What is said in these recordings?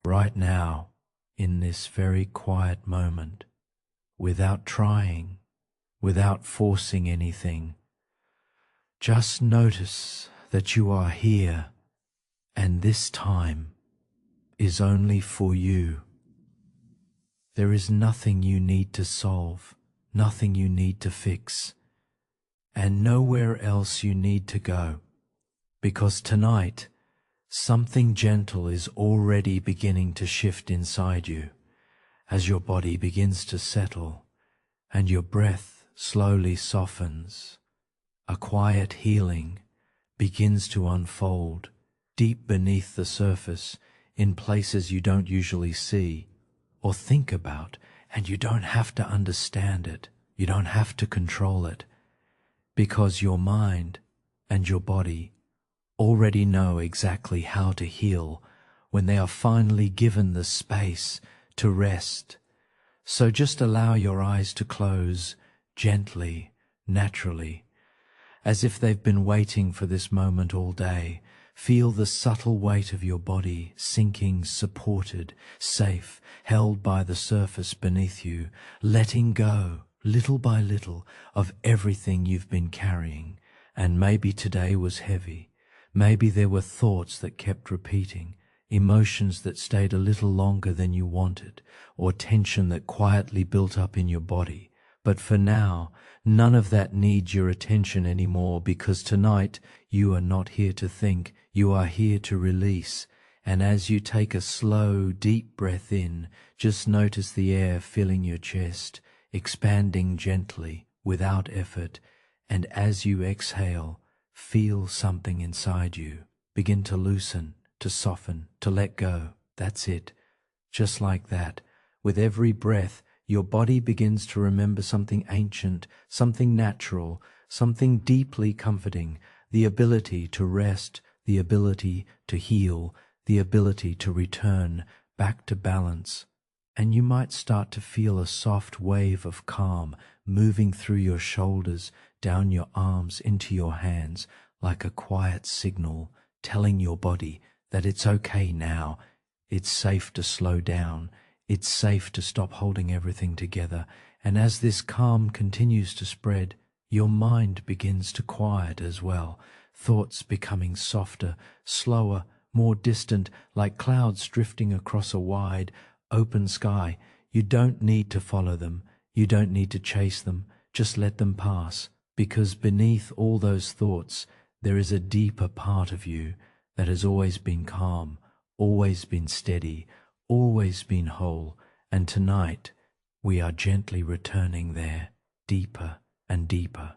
right now, in this very quiet moment, without trying, without forcing anything. Just notice that you are here, and this time is only for you. There is nothing you need to solve, nothing you need to fix, and nowhere else you need to go, because tonight something gentle is already beginning to shift inside you as your body begins to settle and your breath slowly softens. A quiet healing begins to unfold deep beneath the surface in places you don't usually see or think about, and you don't have to understand it. You don't have to control it, because your mind and your body already know exactly how to heal when they are finally given the space to rest. So just allow your eyes to close gently, naturally, as if they've been waiting for this moment all day. Feel the subtle weight of your body sinking, supported, safe, held by the surface beneath you, letting go, little by little, of everything you've been carrying. And maybe today was heavy. Maybe there were thoughts that kept repeating, emotions that stayed a little longer than you wanted, or tension that quietly built up in your body. But for now, none of that needs your attention anymore, because tonight you are not here to think, you are here to release. And as you take a slow, deep breath in, just notice the air filling your chest, expanding gently, without effort. And as you exhale, feel something inside you begin to loosen, to soften, to let go. That's it. Just like that. With every breath, your body begins to remember something ancient, something natural, something deeply comforting, the ability to rest, the ability to heal, the ability to return back to balance. And you might start to feel a soft wave of calm moving through your shoulders, down your arms, into your hands, like a quiet signal telling your body that it's okay now. It's safe to slow down. It's safe to stop holding everything together. And as this calm continues to spread, your mind begins to quiet as well, thoughts becoming softer, slower, more distant, like clouds drifting across a wide, open sky. You don't need to follow them. You don't need to chase them. Just let them pass, because beneath all those thoughts, there is a deeper part of you that has always been calm, always been steady, always been whole. And tonight, we are gently returning there, deeper and deeper.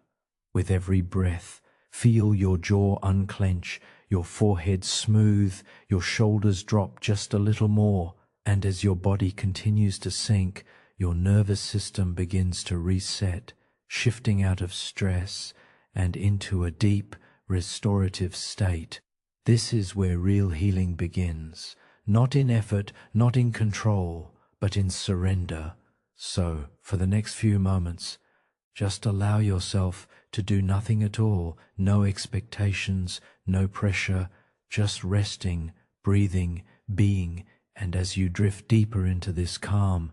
With every breath, feel your jaw unclench, your forehead smooth, your shoulders drop just a little more. And as your body continues to sink, your nervous system begins to reset, shifting out of stress and into a deep, restorative state. This is where real healing begins, not in effort, not in control, but in surrender. So, for the next few moments, just allow yourself to do nothing at all, no expectations, no pressure, just resting, breathing, being. And as you drift deeper into this calm,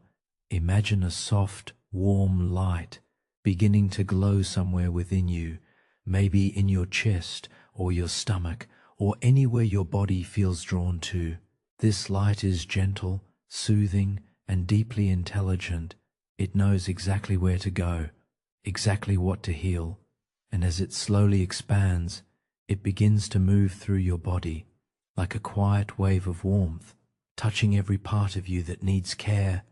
imagine a soft, warm light beginning to glow somewhere within you, maybe in your chest or your stomach or anywhere your body feels drawn to. This light is gentle, soothing, and deeply intelligent. It knows exactly where to go, exactly what to heal. And as it slowly expands, it begins to move through your body like a quiet wave of warmth, touching every part of you that needs care,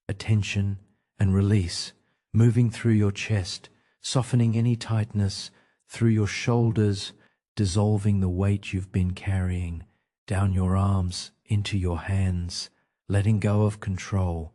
attention, and release, moving through your chest, softening any tightness, through your shoulders, dissolving the weight you've been carrying, down your arms, into your hands, letting go of control.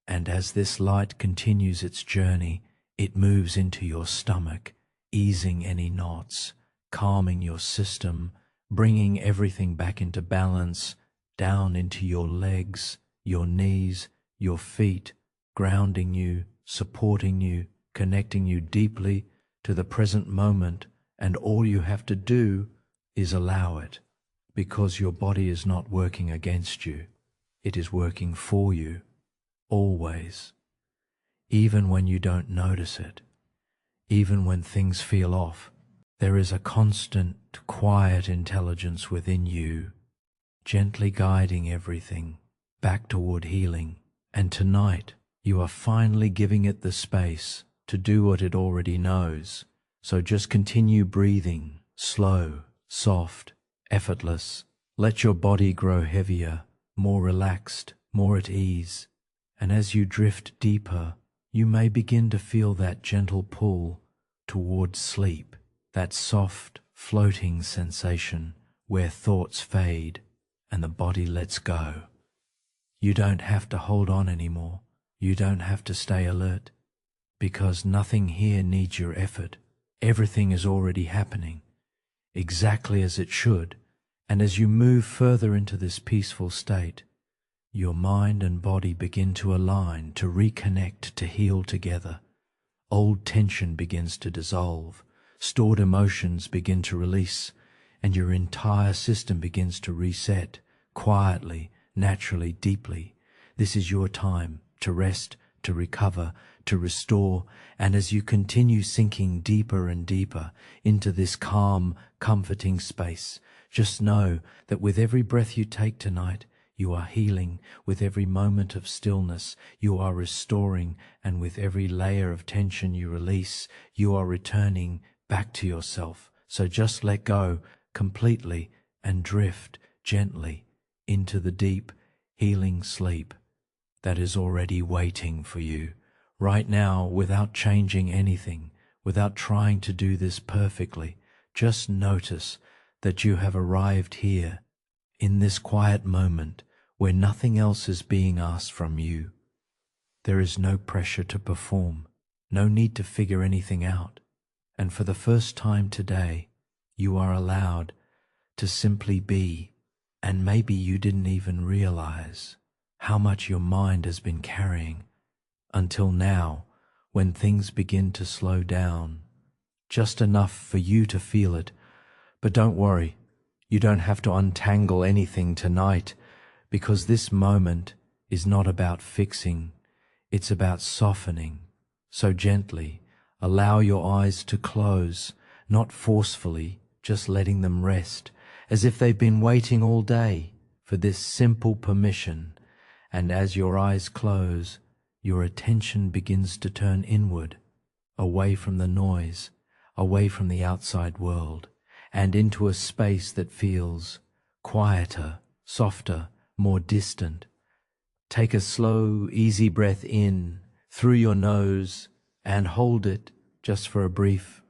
And as this light continues its journey, it moves into your stomach, easing any knots, calming your system, bringing everything back into balance, down into your legs, your knees, your feet, grounding you, supporting you, connecting you deeply to the present moment. And all you have to do is allow it, because your body is not working against you. It is working for you, always, even when you don't notice it, even when things feel off. There is a constant, quiet intelligence within you, gently guiding everything back toward healing. And tonight, you are finally giving it the space to do what it already knows. So just continue breathing, slow, soft, effortless. Let your body grow heavier, more relaxed, more at ease. And as you drift deeper, you may begin to feel that gentle pull towards sleep, that soft, floating sensation where thoughts fade and the body lets go. You don't have to hold on anymore. You don't have to stay alert, because nothing here needs your effort. Everything is already happening, exactly as it should. And as you move further into this peaceful state, your mind and body begin to align, to reconnect, to heal together. Old tension begins to dissolve, stored emotions begin to release, and your entire system begins to reset, quietly, naturally, deeply. This is your time to rest, to recover, to restore, and as you continue sinking deeper and deeper into this calm, comforting space, just know that with every breath you take tonight, you are healing. With every moment of stillness, you are restoring, and with every layer of tension you release, you are returning back to yourself. So just let go completely and drift gently into the deep, healing sleep that is already waiting for you. Right now, without changing anything, without trying to do this perfectly, just notice that you have arrived here in this quiet moment where nothing else is being asked from you. There is no pressure to perform, no need to figure anything out. And for the first time today, you are allowed to simply be. And maybe you didn't even realize how much your mind has been carrying until now, when things begin to slow down, just enough for you to feel it. But don't worry, you don't have to untangle anything tonight, because this moment is not about fixing, it's about softening. So gently, allow your eyes to close, not forcefully, just letting them rest, as if they've been waiting all day for this simple permission. And as your eyes close, your attention begins to turn inward, away from the noise, away from the outside world, and into a space that feels quieter, softer, more distant. Take a slow, easy breath in through your nose and hold it just for a brief,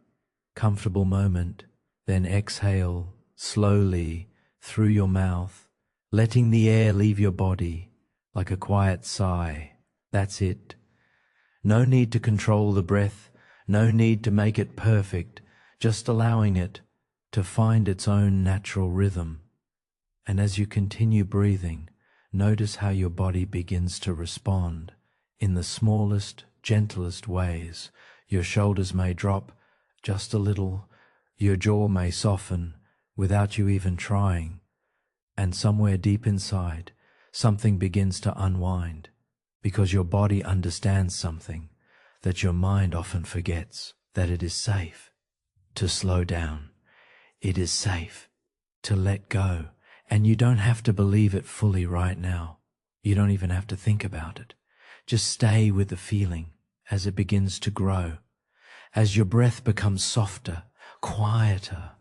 comfortable moment. Then exhale slowly through your mouth, letting the air leave your body like a quiet sigh. That's it. No need to control the breath, no need to make it perfect, just allowing it to find its own natural rhythm. And as you continue breathing, notice how your body begins to respond in the smallest, gentlest ways. Your shoulders may drop just a little, your jaw may soften without you even trying, and somewhere deep inside, something begins to unwind, because your body understands something that your mind often forgets, that it is safe to slow down. It is safe to let go, and you don't have to believe it fully right now. You don't even have to think about it. Just stay with the feeling as it begins to grow. As your breath becomes softer, quieter,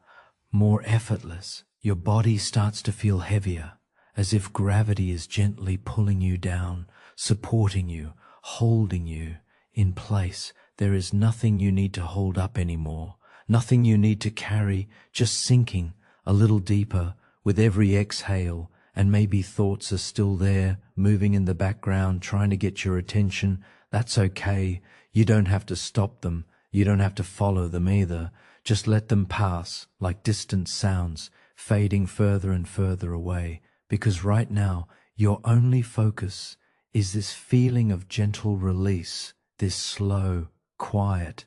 more effortless, your body starts to feel heavier, as if gravity is gently pulling you down, supporting you, holding you in place. There is nothing you need to hold up anymore, nothing you need to carry, just sinking a little deeper with every exhale. And maybe thoughts are still there, moving in the background, trying to get your attention. That's okay. You don't have to stop them. You don't have to follow them either. Just let them pass like distant sounds, fading further and further away. Because right now, your only focus is this feeling of gentle release, this slow, quiet,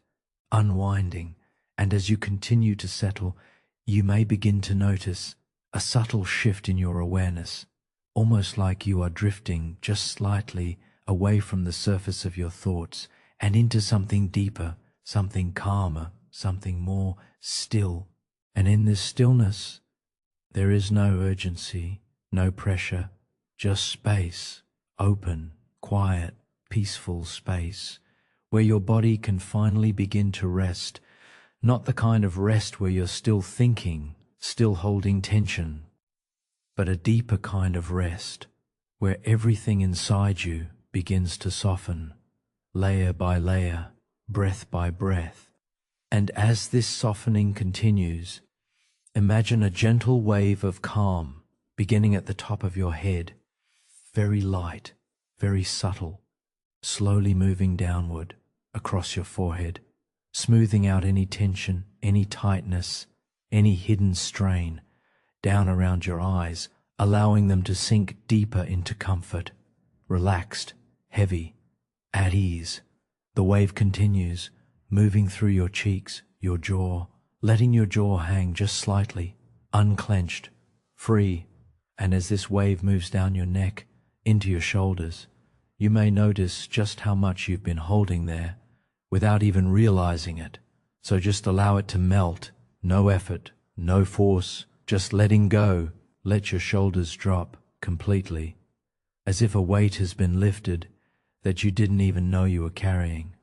unwinding. And as you continue to settle, you may begin to notice a subtle shift in your awareness. almost like you are drifting just slightly away from the surface of your thoughts and into something deeper, something calmer, something more still. And in this stillness, there is no urgency, no pressure, just space, open, quiet, peaceful space, where your body can finally begin to rest, not the kind of rest where you're still thinking, still holding tension, but a deeper kind of rest, where everything inside you begins to soften, layer by layer, breath by breath. And as this softening continues, imagine a gentle wave of calm beginning at the top of your head, very light, very subtle, slowly moving downward across your forehead, smoothing out any tension, any tightness, any hidden strain, down around your eyes, allowing them to sink deeper into comfort, relaxed, heavy, at ease. The wave continues, moving through your cheeks, your jaw, letting your jaw hang just slightly, unclenched, free. And as this wave moves down your neck, into your shoulders, you may notice just how much you've been holding there without even realizing it. So just allow it to melt, no effort, no force, just letting go. Let your shoulders drop completely, as if a weight has been lifted that you didn't even know you were carrying.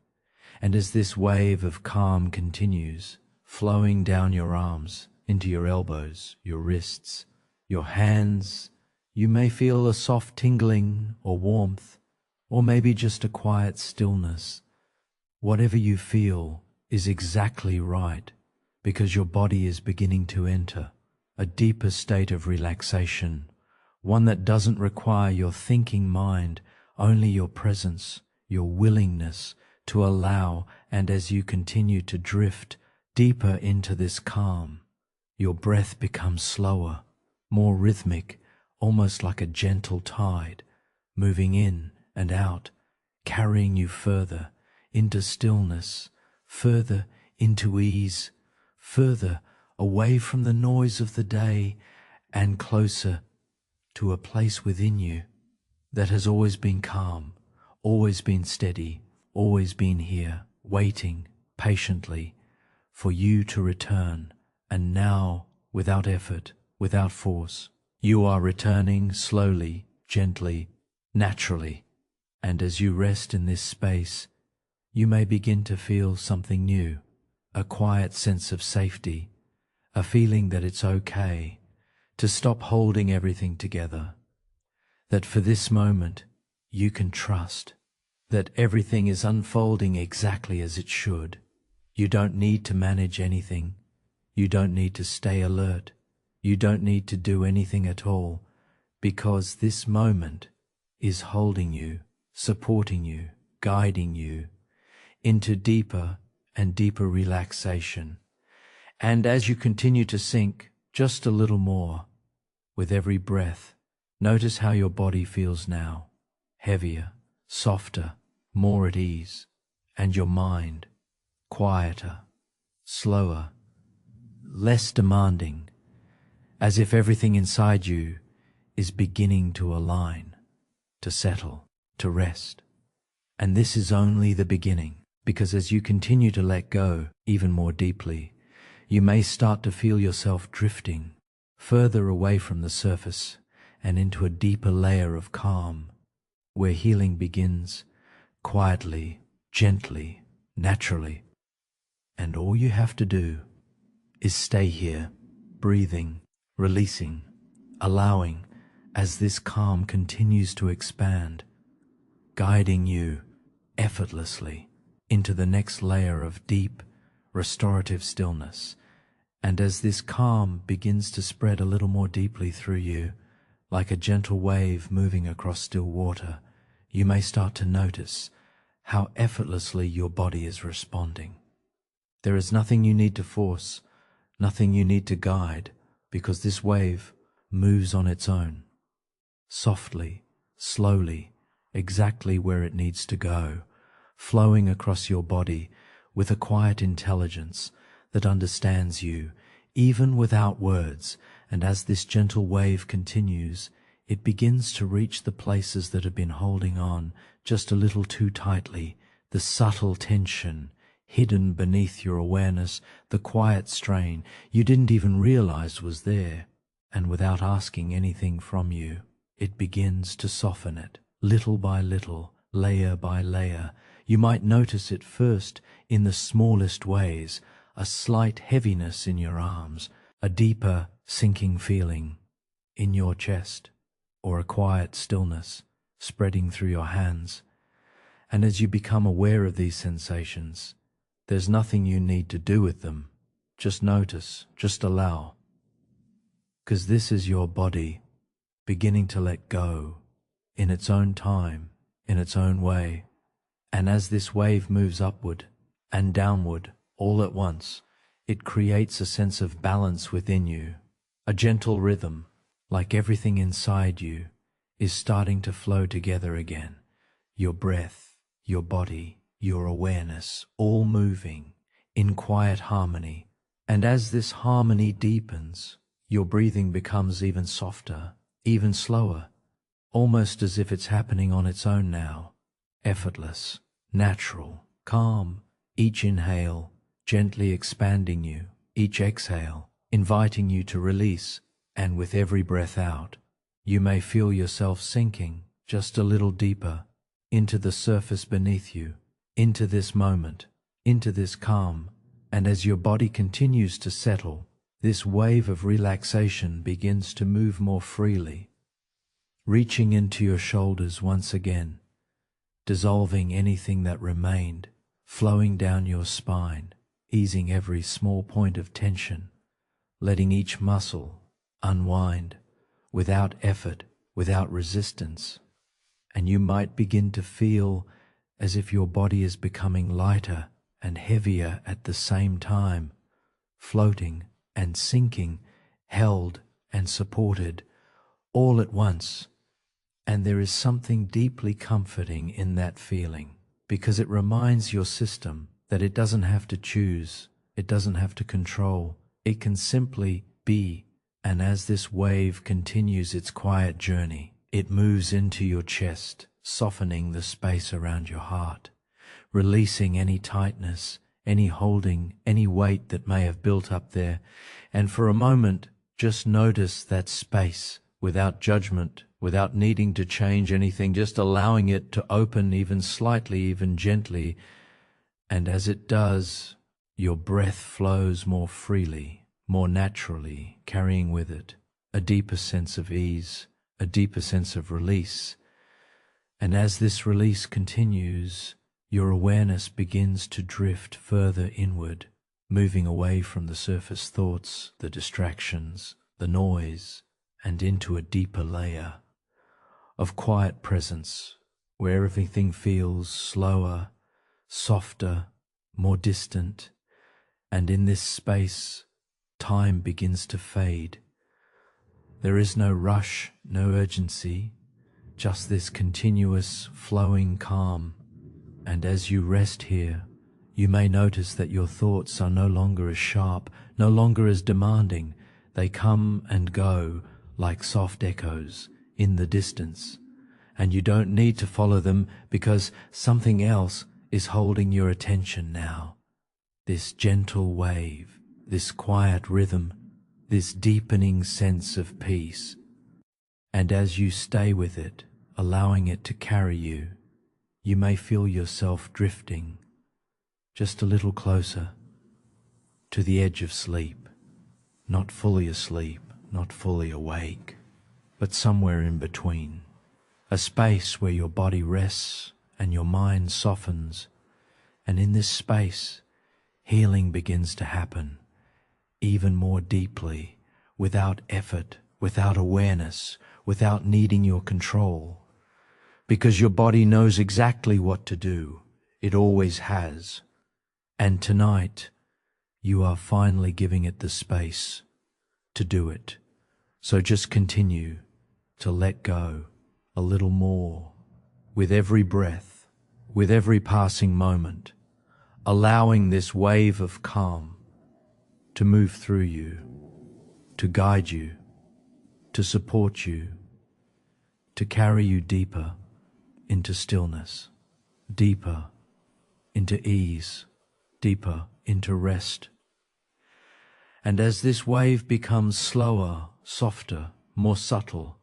And as this wave of calm continues, flowing down your arms, into your elbows, your wrists, your hands, you may feel a soft tingling or warmth, or maybe just a quiet stillness. Whatever you feel is exactly right, because your body is beginning to enter a deeper state of relaxation, one that doesn't require your thinking mind, only your presence, your willingness to allow. And as you continue to drift deeper into this calm, your breath becomes slower, more rhythmic, almost like a gentle tide, moving in and out, carrying you further into stillness, further into ease, further away from the noise of the day, and closer to a place within you that has always been calm, always been steady, always been here, waiting patiently for you to return. And now, without effort, without force, you are returning slowly, gently, naturally. And as you rest in this space, you may begin to feel something new, a quiet sense of safety, a feeling that it's okay to stop holding everything together, that for this moment you can trust that everything is unfolding exactly as it should. You don't need to manage anything. You don't need to stay alert. You don't need to do anything at all, because this moment is holding you, supporting you, guiding you into deeper and deeper relaxation. And as you continue to sink just a little more with every breath, notice how your body feels now, heavier, softer, more at ease, and your mind quieter, slower, less demanding, as if everything inside you is beginning to align, to settle, to rest. And this is only the beginning, because as you continue to let go even more deeply, you may start to feel yourself drifting further away from the surface and into a deeper layer of calm, where healing begins quietly, gently, naturally. And all you have to do is stay here, breathing, releasing, allowing, as this calm continues to expand, guiding you effortlessly into the next layer of deep, restorative stillness. And as this calm begins to spread a little more deeply through you, like a gentle wave moving across still water, you may start to notice how effortlessly your body is responding. There is nothing you need to force, nothing you need to guide, because this wave moves on its own, softly, slowly, exactly where it needs to go, flowing across your body with a quiet intelligence that understands you, even without words. And as this gentle wave continues, It begins to reach the places that have been holding on just a little too tightly, the subtle tension hidden beneath your awareness, the quiet strain you didn't even realize was there, and without asking anything from you, it begins to soften it, little by little, layer by layer. You might notice it first in the smallest ways, a slight heaviness in your arms, a deeper sinking feeling in your chest, or a quiet stillness spreading through your hands. And as you become aware of these sensations, there's nothing you need to do with them. Just notice, just allow. Because this is your body beginning to let go in its own time, in its own way. And as this wave moves upward and downward all at once, it creates a sense of balance within you, a gentle rhythm, like everything inside you is starting to flow together again. Your breath, your body, your awareness, all moving in quiet harmony. And as this harmony deepens, your breathing becomes even softer, even slower, almost as if it's happening on its own now. Effortless, natural, calm, each inhale gently expanding you, each exhale inviting you to release, and with every breath out, you may feel yourself sinking just a little deeper into the surface beneath you, into this moment, into this calm, and as your body continues to settle, this wave of relaxation begins to move more freely, reaching into your shoulders once again, dissolving anything that remained, flowing down your spine, easing every small point of tension, letting each muscle unwind without effort, without resistance. And you might begin to feel as if your body is becoming lighter and heavier at the same time, floating and sinking, held and supported all at once. And there is something deeply comforting in that feeling, because it reminds your system that it doesn't have to choose, it doesn't have to control, it can simply be. And as this wave continues its quiet journey, it moves into your chest, softening the space around your heart, releasing any tightness, any holding, any weight that may have built up there. And for a moment, just notice that space without judgment, without needing to change anything, just allowing it to open even slightly, even gently. And as it does, your breath flows more freely, more naturally, carrying with it a deeper sense of ease, a deeper sense of release. And as this release continues, your awareness begins to drift further inward, moving away from the surface thoughts, the distractions, the noise, and into a deeper layer of quiet presence, where everything feels slower, softer, more distant. And in this space, time begins to fade. There is no rush, no urgency, just this continuous flowing calm. And as you rest here, you may notice that your thoughts are no longer as sharp, no longer as demanding. They come and go like soft echoes in the distance, and you don't need to follow them because something else is holding your attention now. This gentle wave, this quiet rhythm, this deepening sense of peace. And as you stay with it, allowing it to carry you, you may feel yourself drifting just a little closer to the edge of sleep, not fully asleep, not fully awake, but somewhere in between, a space where your body rests and your mind softens. And in this space, healing begins to happen even more deeply, without effort, without awareness, without needing your control, because your body knows exactly what to do. It always has. And tonight, you are finally giving it the space to do it. So just continue to let go a little more with every breath, with every passing moment, allowing this wave of calm to move through you, to guide you, to support you, to carry you deeper into stillness, deeper into ease, deeper into rest. And as this wave becomes slower, softer, more subtle,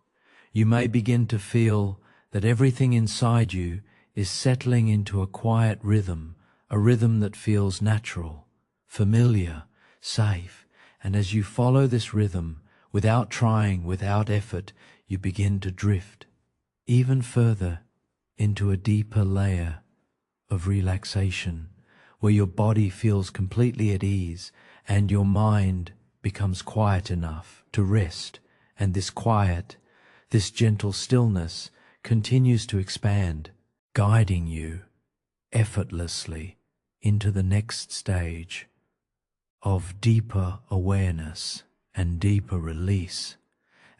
you may begin to feel that everything inside you is settling into a quiet rhythm, a rhythm that feels natural, familiar, safe. And as you follow this rhythm, without trying, without effort, you begin to drift even further into a deeper layer of relaxation, where your body feels completely at ease and your mind becomes quiet enough to rest. And this quiet, this gentle stillness continues to expand, guiding you effortlessly into the next stage of deeper awareness and deeper release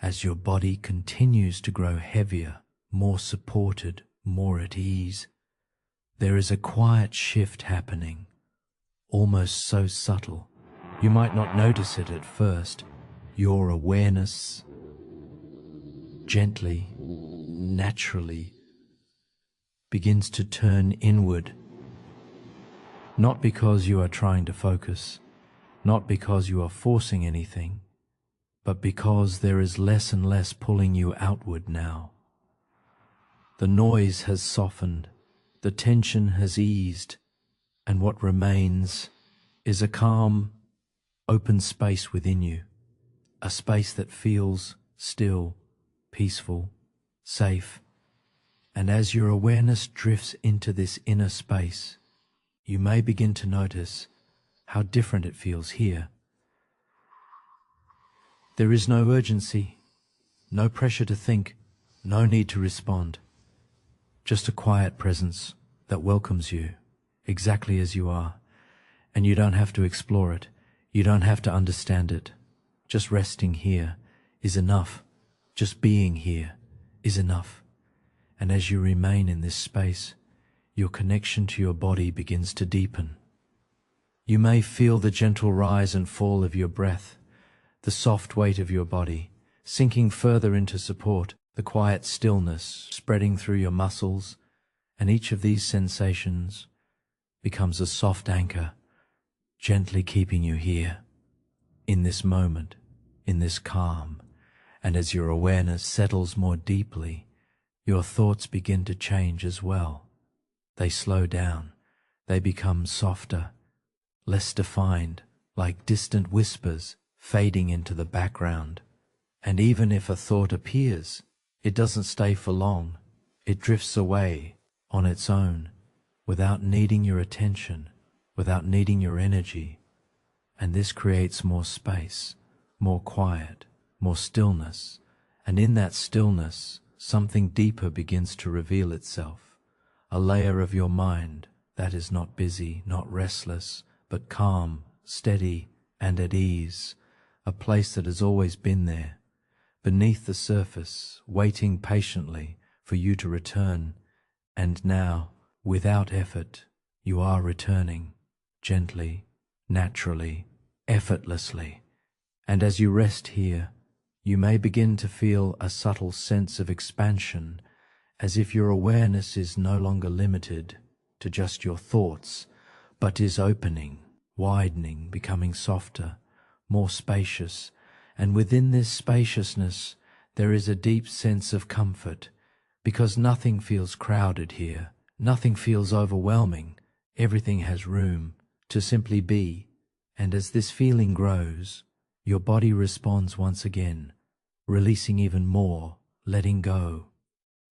as your body continues to grow heavier, more supported, more at ease. There is a quiet shift happening, almost so subtle you might not notice it at first. Your awareness gently, naturally begins to turn inward, not because you are trying to focus, not because you are forcing anything, but because there is less and less pulling you outward now. The noise has softened, the tension has eased, and what remains is a calm, open space within you, a space that feels still, peaceful, safe. And as your awareness drifts into this inner space, you may begin to notice how different it feels here. There is no urgency, no pressure to think, no need to respond. Just a quiet presence that welcomes you exactly as you are. And you don't have to explore it. You don't have to understand it. Just resting here is enough. Just being here is enough. And as you remain in this space, your connection to your body begins to deepen. You may feel the gentle rise and fall of your breath, the soft weight of your body, sinking further into support, the quiet stillness spreading through your muscles, and each of these sensations becomes a soft anchor, gently keeping you here, in this moment, in this calm. And as your awareness settles more deeply, your thoughts begin to change as well. They slow down, they become softer, less defined, like distant whispers fading into the background. And even if a thought appears, it doesn't stay for long. It drifts away on its own, without needing your attention, without needing your energy. And this creates more space, more quiet, more stillness. And in that stillness, something deeper begins to reveal itself. A layer of your mind that is not busy, not restless, but calm, steady, and at ease. A place that has always been there, beneath the surface, waiting patiently for you to return. And now, without effort, you are returning, gently, naturally, effortlessly. And as you rest here, you may begin to feel a subtle sense of expansion, as if your awareness is no longer limited to just your thoughts, but is opening, widening, becoming softer, more spacious. And within this spaciousness, there is a deep sense of comfort, because nothing feels crowded here, nothing feels overwhelming. Everything has room to simply be. And as this feeling grows, your body responds once again, releasing even more, letting go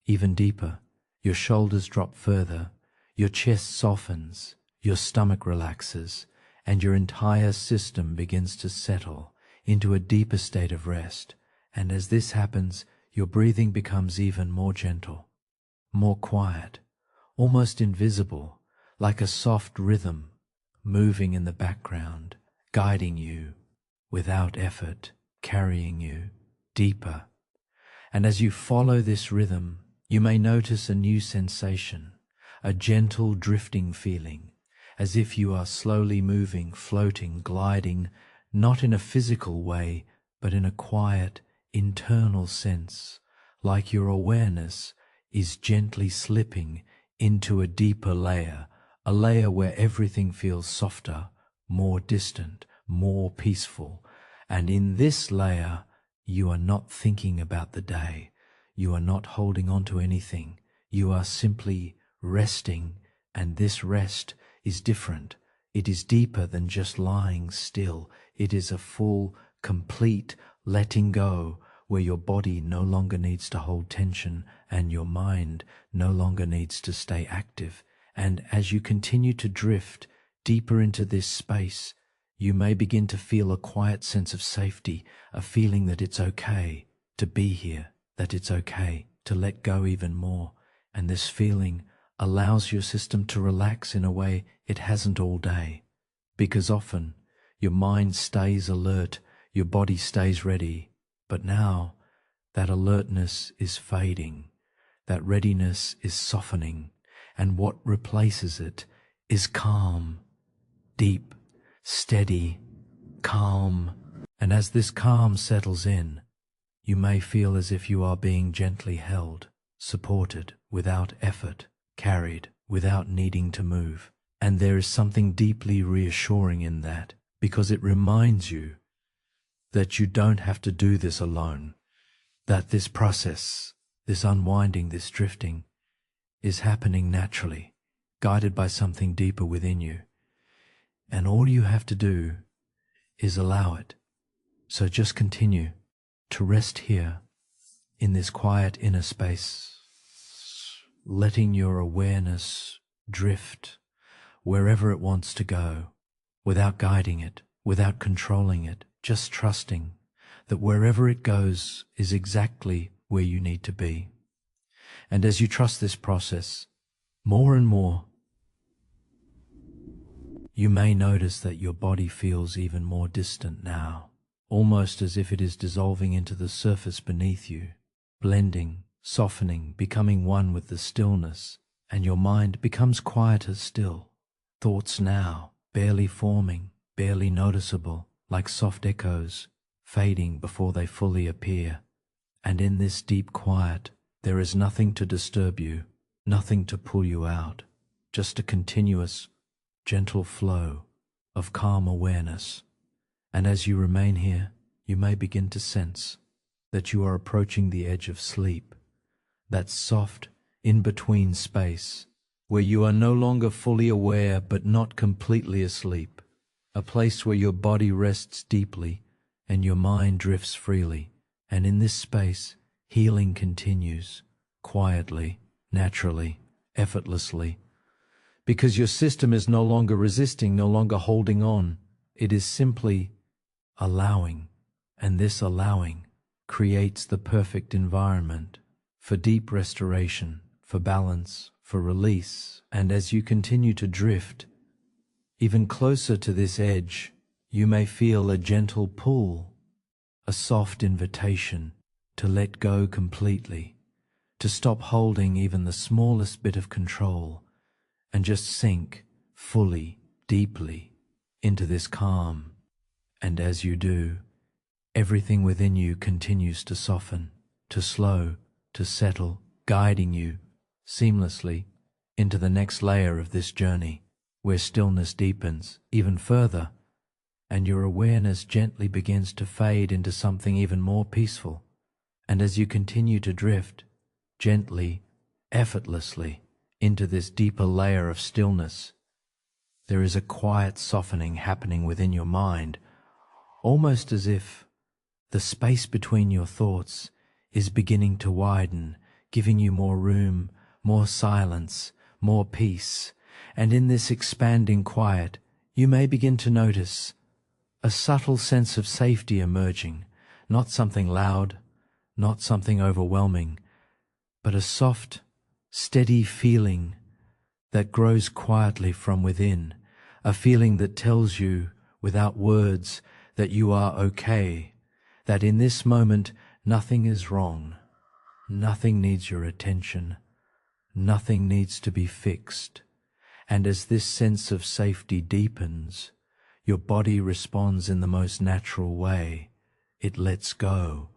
even deeper. Your shoulders drop further, your chest softens, your stomach relaxes, and your entire system begins to settle into a deeper state of rest. And as this happens, your breathing becomes even more gentle, more quiet, almost invisible, like a soft rhythm moving in the background, guiding you without effort, carrying you deeper. And as you follow this rhythm, you may notice a new sensation, a gentle drifting feeling, as if you are slowly moving, floating, gliding, not in a physical way, but in a quiet, internal sense, like your awareness is gently slipping into a deeper layer, a layer where everything feels softer, more distant, more peaceful. And in this layer, you are not thinking about the day. You are not holding on to anything. You are simply resting, and this rest is different. It is deeper than just lying still. It is a full, complete letting go, where your body no longer needs to hold tension and your mind no longer needs to stay active. And as you continue to drift deeper into this space, you may begin to feel a quiet sense of safety, a feeling that it's okay to be here, that it's okay to let go even more. And this feeling allows your system to relax in a way it hasn't all day, because often your mind stays alert, your body stays ready, but now that alertness is fading, that readiness is softening, and what replaces it is calm, deep, steady, calm. And as this calm settles in, you may feel as if you are being gently held, supported without effort, carried without needing to move. And there is something deeply reassuring in that, because it reminds you that you don't have to do this alone, that this process, this unwinding, this drifting, is happening naturally, guided by something deeper within you. And all you have to do is allow it. So just continue to rest here in this quiet inner space, letting your awareness drift wherever it wants to go, without guiding it, without controlling it, just trusting that wherever it goes is exactly where you need to be. And as you trust this process more and more, you may notice that your body feels even more distant now, almost as if it is dissolving into the surface beneath you, blending, softening, becoming one with the stillness, and your mind becomes quieter still. Thoughts now barely forming, barely noticeable, like soft echoes, fading before they fully appear. And in this deep quiet, there is nothing to disturb you, nothing to pull you out, just a continuous, gentle flow of calm awareness. And as you remain here, you may begin to sense that you are approaching the edge of sleep, that soft, in-between space where you are no longer fully aware but not completely asleep, a place where your body rests deeply and your mind drifts freely. And in this space, healing continues, quietly, naturally, effortlessly, because your system is no longer resisting, no longer holding on. It is simply allowing, and this allowing creates the perfect environment for deep restoration, for balance, for release. And as you continue to drift even closer to this edge, you may feel a gentle pull, a soft invitation to let go completely, to stop holding even the smallest bit of control, and just sink fully, deeply into this calm. And as you do, everything within you continues to soften, to slow, to settle, guiding you seamlessly into the next layer of this journey, where stillness deepens even further, and your awareness gently begins to fade into something even more peaceful. And as you continue to drift, gently, effortlessly, into this deeper layer of stillness, there is a quiet softening happening within your mind, almost as if the space between your thoughts is beginning to widen, giving you more room, more silence, more peace. And in this expanding quiet, you may begin to notice a subtle sense of safety emerging, not something loud, not something overwhelming, but a soft, steady feeling that grows quietly from within, a feeling that tells you without words that you are okay, that in this moment nothing is wrong, nothing needs your attention, nothing needs to be fixed. And as this sense of safety deepens, your body responds in the most natural way. It lets go.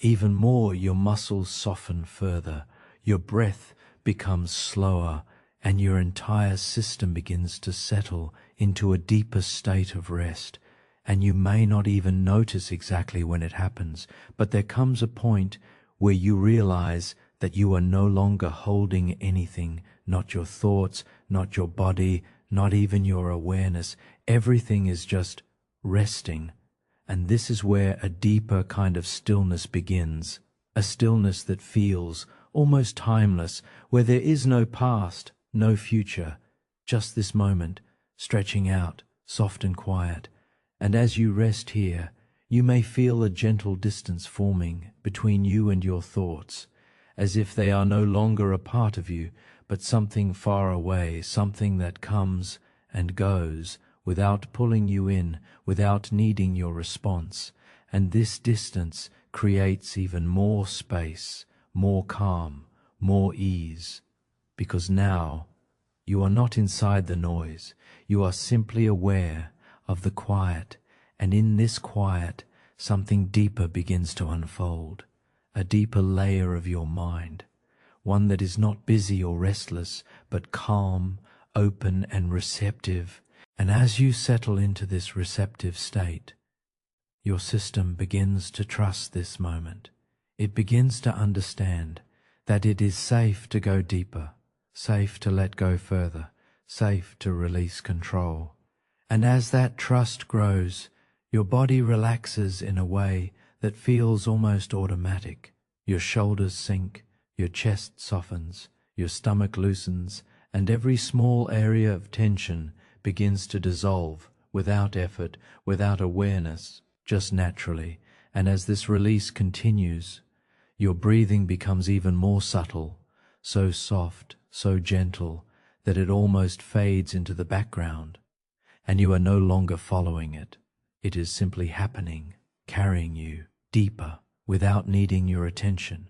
Even more, your muscles soften further, your breath becomes slower, and your entire system begins to settle into a deeper state of rest. And you may not even notice exactly when it happens, but there comes a point where you realize that you are no longer holding anything, not your thoughts, not your body, not even your awareness. Everything is just resting. And this is where a deeper kind of stillness begins, a stillness that feels almost timeless, where there is no past, no future, just this moment, stretching out, soft and quiet. And as you rest here, you may feel a gentle distance forming between you and your thoughts, as if they are no longer a part of you, but something far away, something that comes and goes, without pulling you in, without needing your response. And this distance creates even more space, more calm, more ease, because now you are not inside the noise. You are simply aware of the quiet, and in this quiet, something deeper begins to unfold, a deeper layer of your mind, one that is not busy or restless, but calm, open and receptive. And as you settle into this receptive state, your system begins to trust this moment. It begins to understand that it is safe to go deeper, safe to let go further, safe to release control. And as that trust grows, your body relaxes in a way that feels almost automatic. Your shoulders sink, your chest softens, your stomach loosens, and every small area of tension begins to dissolve without effort, without awareness, just naturally. And as this release continues, your breathing becomes even more subtle, so soft, so gentle, that it almost fades into the background, and you are no longer following it. It is simply happening, carrying you deeper, without needing your attention.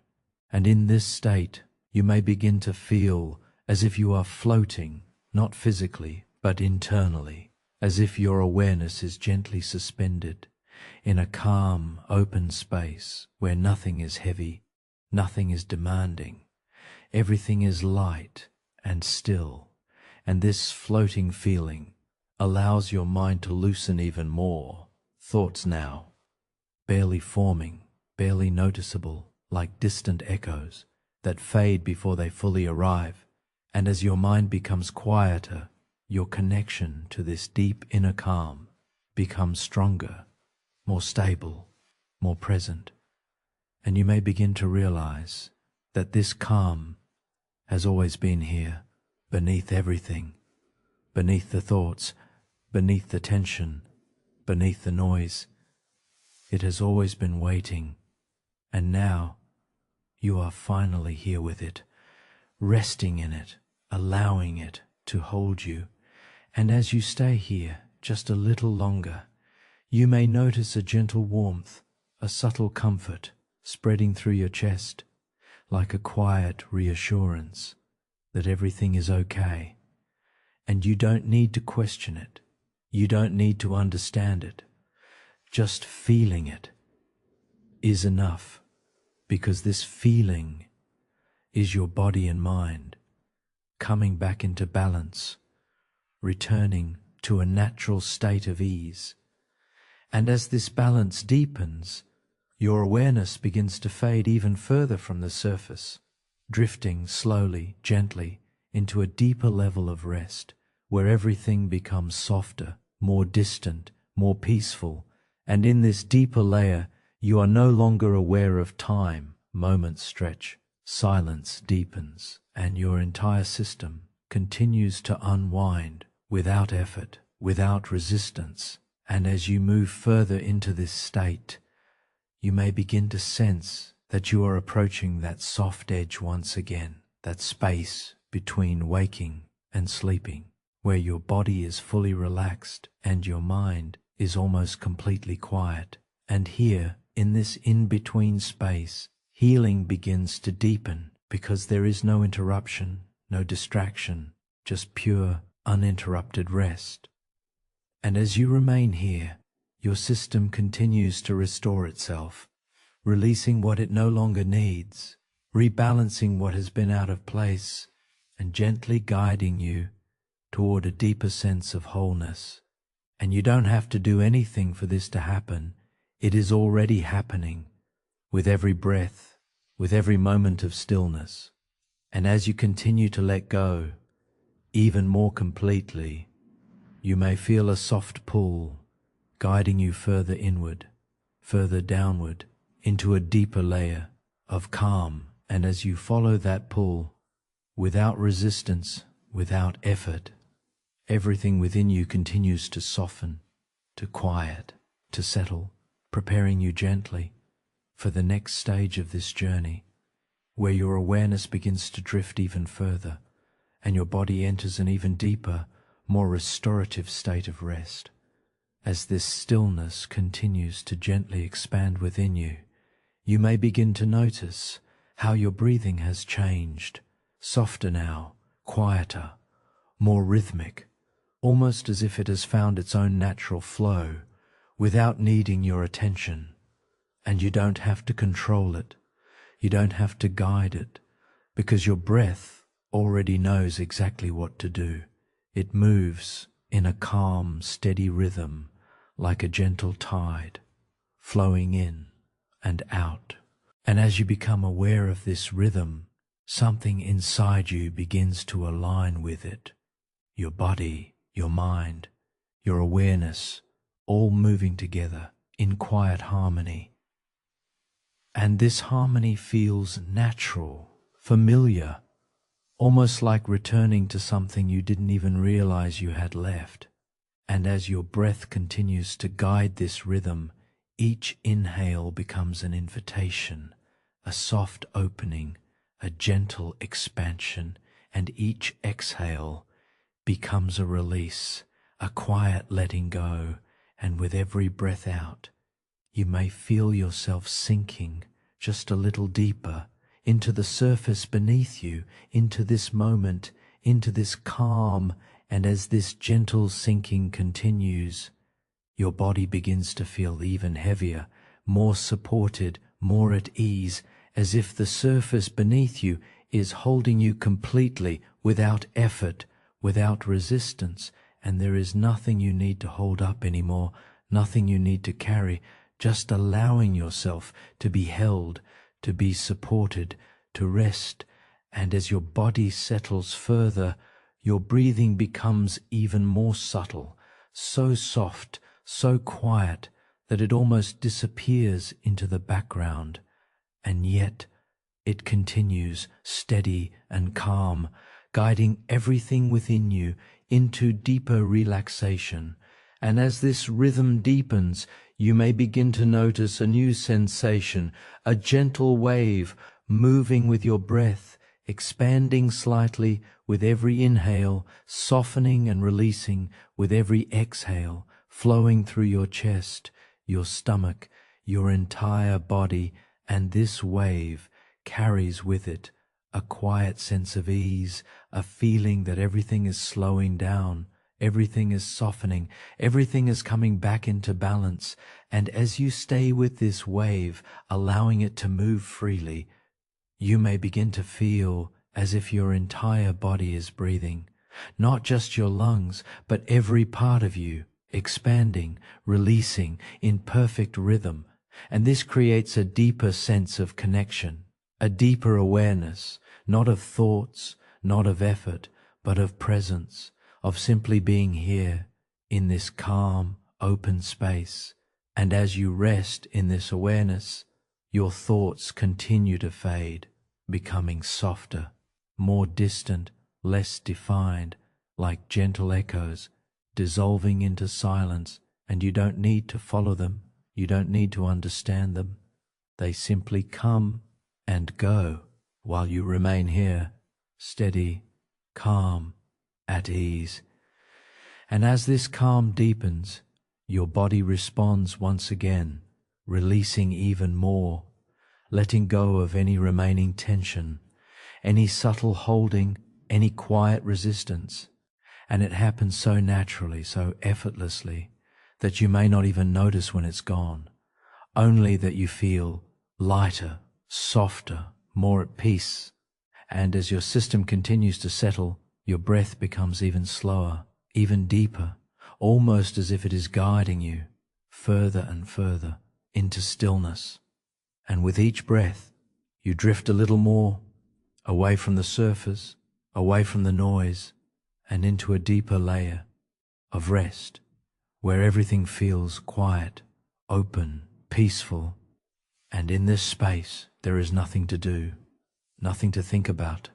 And in this state, you may begin to feel as if you are floating, not physically, but internally, as if your awareness is gently suspended in a calm, open space where nothing is heavy, nothing is demanding. Everything is light and still, and this floating feeling allows your mind to loosen even more. Thoughts now, barely forming, barely noticeable, like distant echoes that fade before they fully arrive. And as your mind becomes quieter, your connection to this deep inner calm becomes stronger, more stable, more present. And you may begin to realize that this calm has always been here, beneath everything, beneath the thoughts, beneath the tension, beneath the noise. It has always been waiting, and now you are finally here with it, resting in it, allowing it to hold you. And as you stay here just a little longer, you may notice a gentle warmth, a subtle comfort spreading through your chest, like a quiet reassurance that everything is okay. And you don't need to question it. You don't need to understand it. Just feeling it is enough, because this feeling is your body and mind coming back into balance, returning to a natural state of ease. And as this balance deepens, your awareness begins to fade even further from the surface, drifting slowly, gently into a deeper level of rest, where everything becomes softer, more distant, more peaceful. And in this deeper layer, you are no longer aware of time. Moments stretch, silence deepens, and your entire system continues to unwind without effort, without resistance. And as you move further into this state, you may begin to sense that you are approaching that soft edge once again, that space between waking and sleeping, where your body is fully relaxed and your mind is almost completely quiet. And here, in this in-between space, healing begins to deepen, because there is no interruption, no distraction, just pure, uninterrupted rest. And as you remain here, your system continues to restore itself, releasing what it no longer needs, rebalancing what has been out of place, and gently guiding you toward a deeper sense of wholeness. And you don't have to do anything for this to happen. It is already happening with every breath, with every moment of stillness. And as you continue to let go even more completely, you may feel a soft pull guiding you further inward, further downward, into a deeper layer of calm. And as you follow that pull, without resistance, without effort, everything within you continues to soften, to quiet, to settle, preparing you gently for the next stage of this journey, where your awareness begins to drift even further, and your body enters an even deeper, more restorative state of rest. As this stillness continues to gently expand within you, you may begin to notice how your breathing has changed, softer now, quieter, more rhythmic, almost as if it has found its own natural flow without needing your attention. And you don't have to control it, you don't have to guide it, because your breath already knows exactly what to do. It moves in a calm, steady rhythm, like a gentle tide, flowing in and out. And as you become aware of this rhythm, something inside you begins to align with it. Your body, your mind, your awareness, all moving together in quiet harmony. And this harmony feels natural, familiar, almost like returning to something you didn't even realize you had left. And as your breath continues to guide this rhythm, each inhale becomes an invitation, a soft opening, a gentle expansion, and each exhale becomes a release, a quiet letting go. And with every breath out, you may feel yourself sinking just a little deeper into the surface beneath you, into this moment, into this calm. And as this gentle sinking continues, your body begins to feel even heavier, more supported, more at ease, as if the surface beneath you is holding you completely, without effort, without resistance. And there is nothing you need to hold up anymore, nothing you need to carry, just allowing yourself to be held, to be supported, to rest. And as your body settles further, your breathing becomes even more subtle, so soft, so quiet, that it almost disappears into the background. And yet it continues steady and calm, guiding everything within you into deeper relaxation. And as this rhythm deepens, you may begin to notice a new sensation, a gentle wave moving with your breath, expanding slightly with every inhale, softening and releasing with every exhale, flowing through your chest, your stomach, your entire body. And this wave carries with it a quiet sense of ease, a feeling that everything is slowing down, everything is softening, everything is coming back into balance. And as you stay with this wave, allowing it to move freely, you may begin to feel as if your entire body is breathing, not just your lungs, but every part of you, expanding, releasing in perfect rhythm. And this creates a deeper sense of connection, a deeper awareness, not of thoughts, not of effort, but of presence, of simply being here in this calm, open space. And as you rest in this awareness, your thoughts continue to fade, becoming softer, more distant, less defined, like gentle echoes, dissolving into silence. And you don't need to follow them, you don't need to understand them. They simply come and go while you remain here, steady, calm, at ease. And as this calm deepens, your body responds once again, releasing even more, letting go of any remaining tension, any subtle holding, any quiet resistance. And it happens so naturally, so effortlessly, that you may not even notice when it's gone, only that you feel lighter, softer, more at peace. And as your system continues to settle, your breath becomes even slower, even deeper, almost as if it is guiding you further and further into stillness. And with each breath, you drift a little more away from the surface, away from the noise, and into a deeper layer of rest, where everything feels quiet, open, peaceful. And in this space, there is nothing to do, nothing to think about,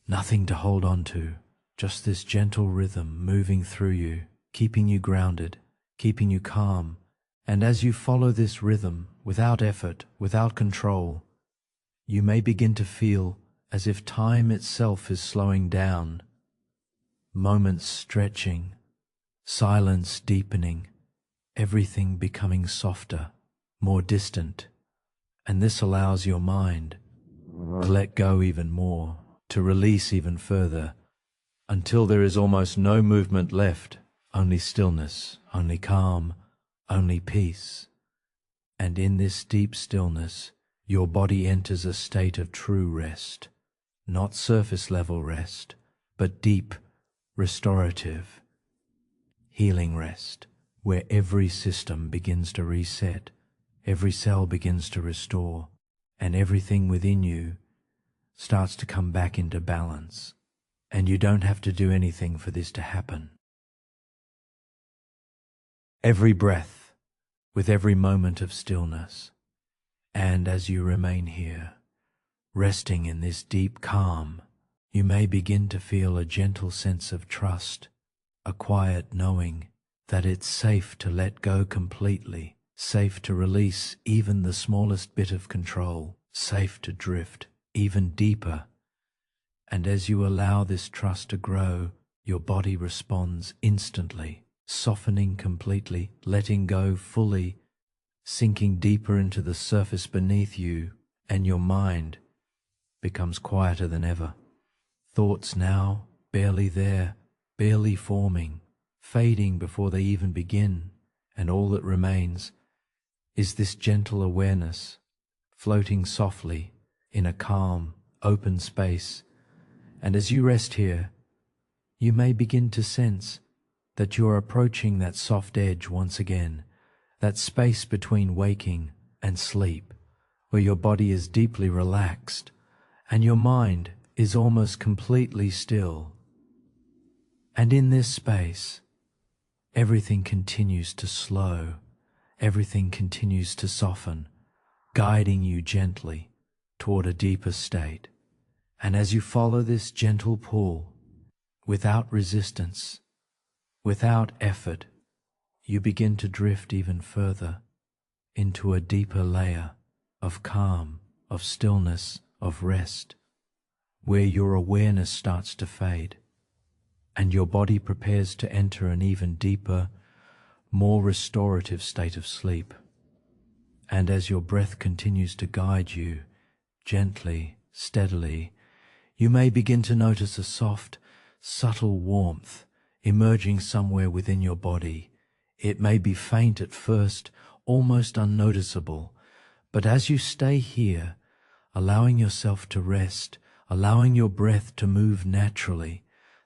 nothing to hold on to, just this gentle rhythm moving through you, keeping you grounded, keeping you calm. And as you follow this rhythm without effort, without control, you may begin to feel as if time itself is slowing down, moments stretching, silence deepening, everything becoming softer, more distant. And this allows your mind to let go even more, to release even further, until there is almost no movement left, only stillness, only calm, only peace. And in this deep stillness, your body enters a state of true rest, not surface level rest, but deep, restorative, healing rest, where every system begins to reset, every cell begins to restore, and everything within you starts to come back into balance. And you don't have to do anything for this to happen. Every breath, with every moment of stillness, and as you remain here, resting in this deep calm, you may begin to feel a gentle sense of trust, a quiet knowing that it's safe to let go completely, safe to release even the smallest bit of control, safe to drift even deeper. And as you allow this trust to grow, your body responds instantly, softening completely, letting go fully, sinking deeper into the surface beneath you, and your mind becomes quieter than ever. Thoughts now barely there, barely forming, fading before they even begin, and all that remains is this gentle awareness, floating softly in a calm, open space. And as you rest here, you may begin to sense that you are approaching that soft edge once again, that space between waking and sleep, where your body is deeply relaxed and your mind is almost completely still. And in this space, everything continues to slow, everything continues to soften, guiding you gently toward a deeper state. And as you follow this gentle pull, without resistance, without effort, you begin to drift even further into a deeper layer of calm, of stillness, of rest, where your awareness starts to fade, and your body prepares to enter an even deeper, more restorative state of sleep. And as your breath continues to guide you, gently, steadily, you may begin to notice a soft, subtle warmth emerging somewhere within your body. It may be faint at first, almost unnoticeable, but as you stay here, allowing yourself to rest, allowing your breath to move naturally,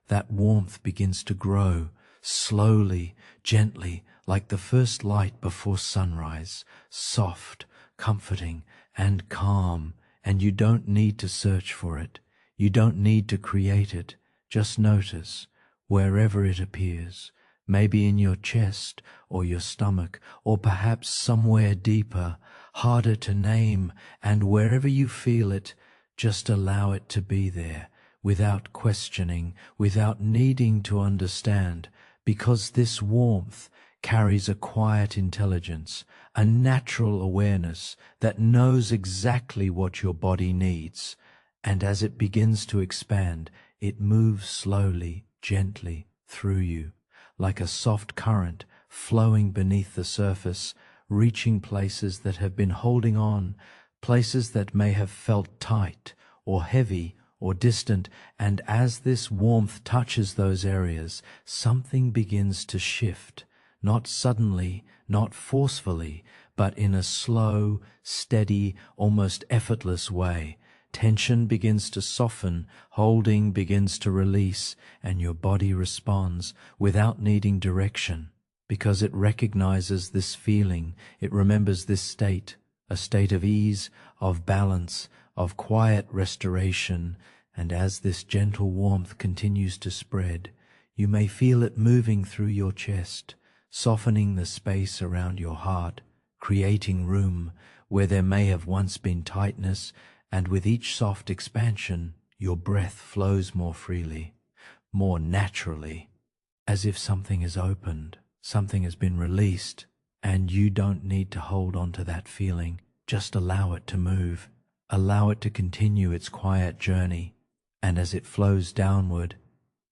that warmth begins to grow, slowly, gently, like the first light before sunrise, soft, comforting, and calm, and you don't need to search for it. You don't need to create it. Just notice wherever it appears, maybe in your chest or your stomach, or perhaps somewhere deeper, harder to name, and wherever you feel it, just allow it to be there, without questioning, without needing to understand, because this warmth carries a quiet intelligence, a natural awareness that knows exactly what your body needs. And as it begins to expand, it moves slowly, gently through you, like a soft current flowing beneath the surface, reaching places that have been holding on, places that may have felt tight or heavy or distant. And as this warmth touches those areas, something begins to shift, not suddenly, not forcefully, but in a slow, steady, almost effortless way. Tension begins to soften, holding begins to release, and your body responds without needing direction, because it recognizes this feeling, it remembers this state, a state of ease, of balance, of quiet restoration. And as this gentle warmth continues to spread, you may feel it moving through your chest, softening the space around your heart, creating room where there may have once been tightness, and with each soft expansion, your breath flows more freely, more naturally, as if something is opened, something has been released, and you don't need to hold on to that feeling. Just allow it to move. Allow it to continue its quiet journey, and as it flows downward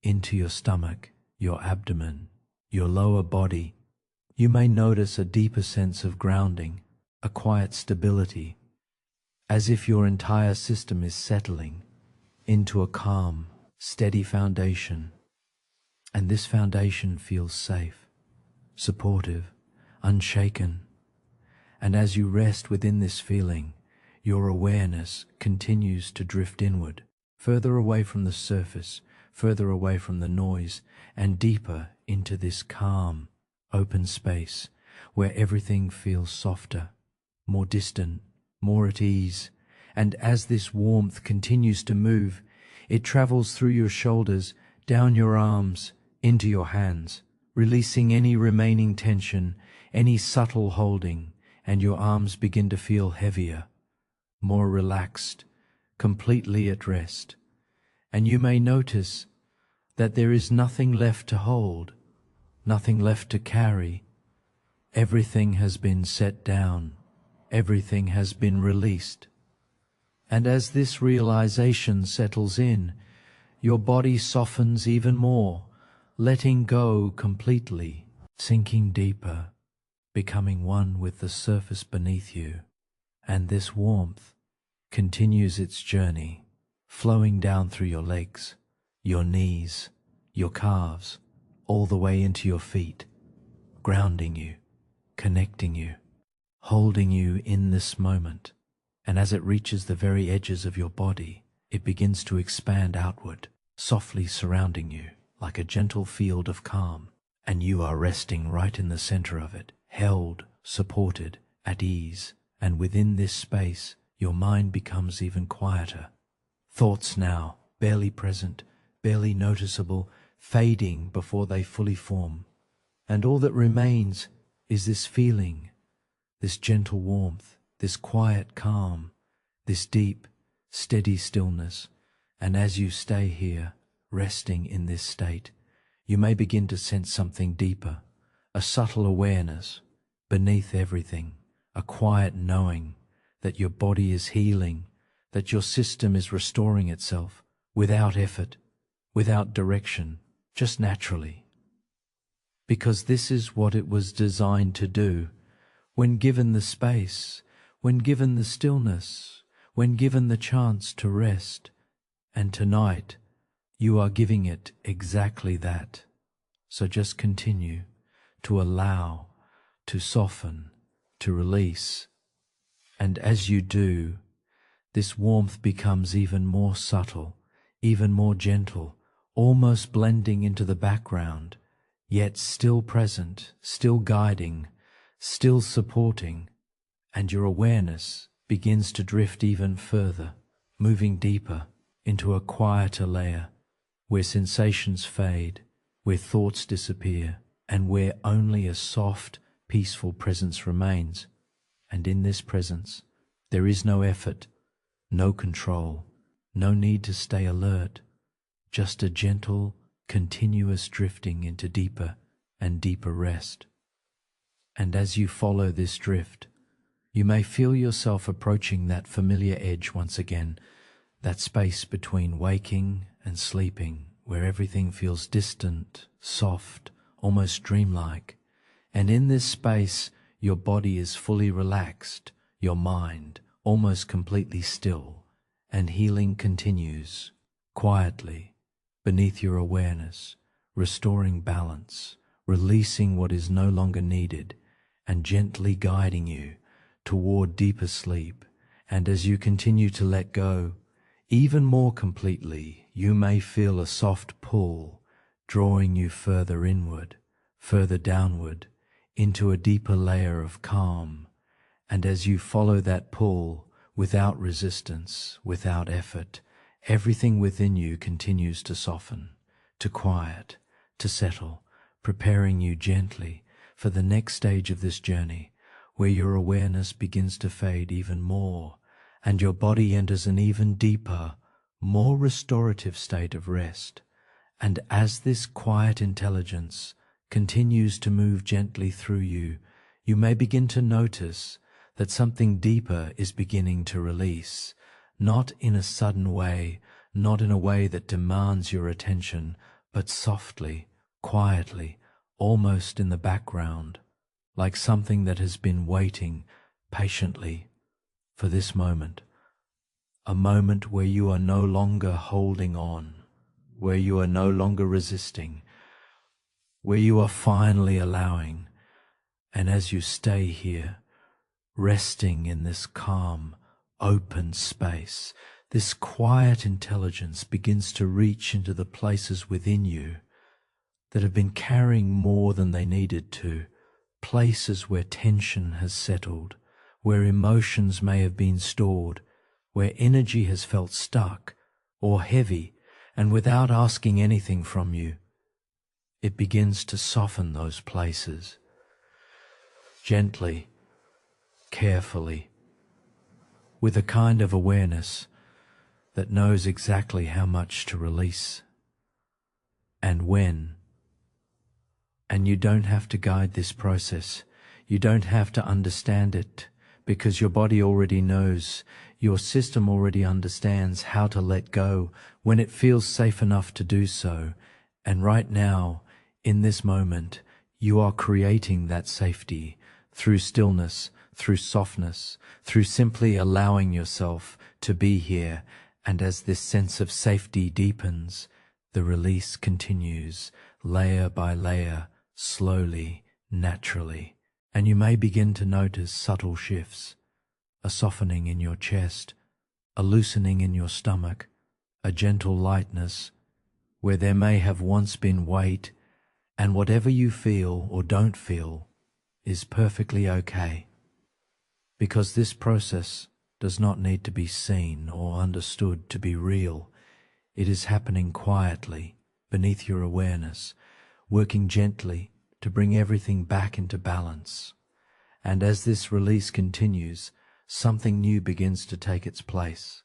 into your stomach, your abdomen, your lower body, you may notice a deeper sense of grounding, a quiet stability, as if your entire system is settling into a calm, steady foundation. And this foundation feels safe, supportive, unshaken. And as you rest within this feeling, your awareness continues to drift inward, further away from the surface, further away from the noise, and deeper into this calm, open space where everything feels softer, more distant, more at ease. And as this warmth continues to move, it travels through your shoulders, down your arms, into your hands, releasing any remaining tension, any subtle holding, and your arms begin to feel heavier, more relaxed, completely at rest. And you may notice that there is nothing left to hold, nothing left to carry. Everything has been set down, everything has been released. And as this realization settles in, your body softens even more, letting go completely, sinking deeper, becoming one with the surface beneath you. And this warmth continues its journey, flowing down through your legs, your knees, your calves, all the way into your feet, grounding you, connecting you, holding you in this moment. And as it reaches the very edges of your body, it begins to expand outward, softly surrounding you like a gentle field of calm. And you are resting right in the center of it, held, supported, at ease. And within this space, your mind becomes even quieter. Thoughts now, barely present, barely noticeable, fading before they fully form. And all that remains is this feeling, this gentle warmth, this quiet calm, this deep, steady stillness. And as you stay here, resting in this state, you may begin to sense something deeper, a subtle awareness beneath everything, a quiet knowing that your body is healing, that your system is restoring itself without effort, without direction, just naturally. Because this is what it was designed to do when given the space, when given the stillness, when given the chance to rest. And tonight, you are giving it exactly that. So just continue to allow, to soften, to release. And as you do, this warmth becomes even more subtle, even more gentle, almost blending into the background, yet still present, still guiding, still supporting. And your awareness begins to drift even further, moving deeper into a quieter layer, where sensations fade, where thoughts disappear, and where only a soft, peaceful presence remains. And in this presence, there is no effort, no control, no need to stay alert, just a gentle, continuous drifting into deeper and deeper rest. And as you follow this drift, you may feel yourself approaching that familiar edge once again, that space between waking and sleeping, where everything feels distant, soft, almost dreamlike. And in this space, your body is fully relaxed, your mind almost completely still, and healing continues quietly beneath your awareness, restoring balance, releasing what is no longer needed, and gently guiding you toward deeper sleep. And as you continue to let go even more completely, you may feel a soft pull drawing you further inward, further downward, into a deeper layer of calm. And as you follow that pull without resistance, without effort, everything within you continues to soften, to quiet, to settle, preparing you gently for the next stage of this journey, where your awareness begins to fade even more, and your body enters an even deeper, more restorative state of rest. And as this quiet intelligence continues to move gently through you, you may begin to notice that something deeper is beginning to release, not in a sudden way, not in a way that demands your attention, but softly, quietly, almost in the background, like something that has been waiting patiently for this moment, a moment where you are no longer holding on, where you are no longer resisting, where you are finally allowing. And as you stay here, resting in this calm, open space, this quiet intelligence begins to reach into the places within you that have been carrying more than they needed to, places where tension has settled, where emotions may have been stored, where energy has felt stuck or heavy, and without asking anything from you, it begins to soften those places, gently, carefully, with a kind of awareness that knows exactly how much to release and when. And you don't have to guide this process. You don't have to understand it, because your body already knows, your system already understands how to let go when it feels safe enough to do so. And right now, in this moment, you are creating that safety through stillness, through softness, through simply allowing yourself to be here. And as this sense of safety deepens, the release continues, layer by layer, slowly, naturally. And you may begin to notice subtle shifts, a softening in your chest, a loosening in your stomach, a gentle lightness where there may have once been weight. And whatever you feel or don't feel is perfectly okay, because this process does not need to be seen or understood to be real. It is happening quietly beneath your awareness, working gently to bring everything back into balance. And as this release continues, something new begins to take its place,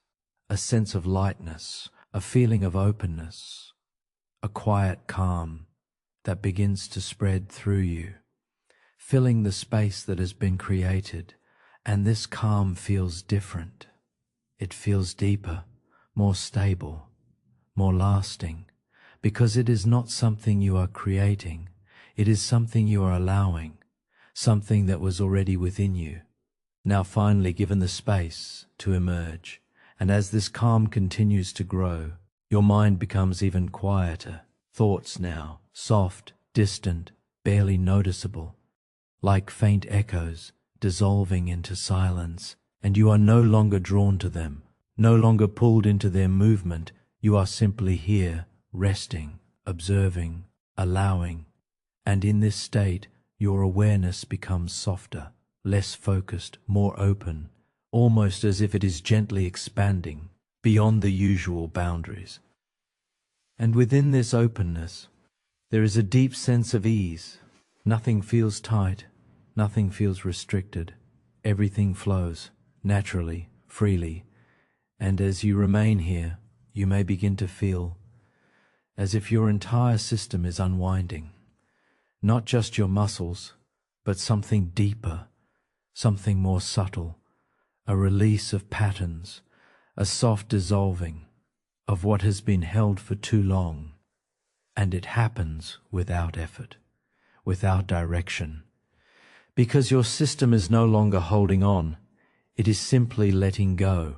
a sense of lightness, a feeling of openness, a quiet calm that begins to spread through you, filling the space that has been created. And this calm feels different. It feels deeper, more stable, more lasting, because it is not something you are creating. It is something you are allowing, something that was already within you, now finally given the space to emerge. And as this calm continues to grow, your mind becomes even quieter. Thoughts now, soft, distant, barely noticeable, like faint echoes, dissolving into silence. And you are no longer drawn to them, no longer pulled into their movement. You are simply here, resting, observing, allowing. And in this state, your awareness becomes softer, less focused, more open, almost as if it is gently expanding beyond the usual boundaries. And within this openness, there is a deep sense of ease. Nothing feels tight, nothing feels restricted. Everything flows naturally, freely. And as you remain here, you may begin to feel as if your entire system is unwinding. Not just your muscles, but something deeper, something more subtle, a release of patterns, a soft dissolving of what has been held for too long. And it happens without effort, without direction, because your system is no longer holding on. It is simply letting go.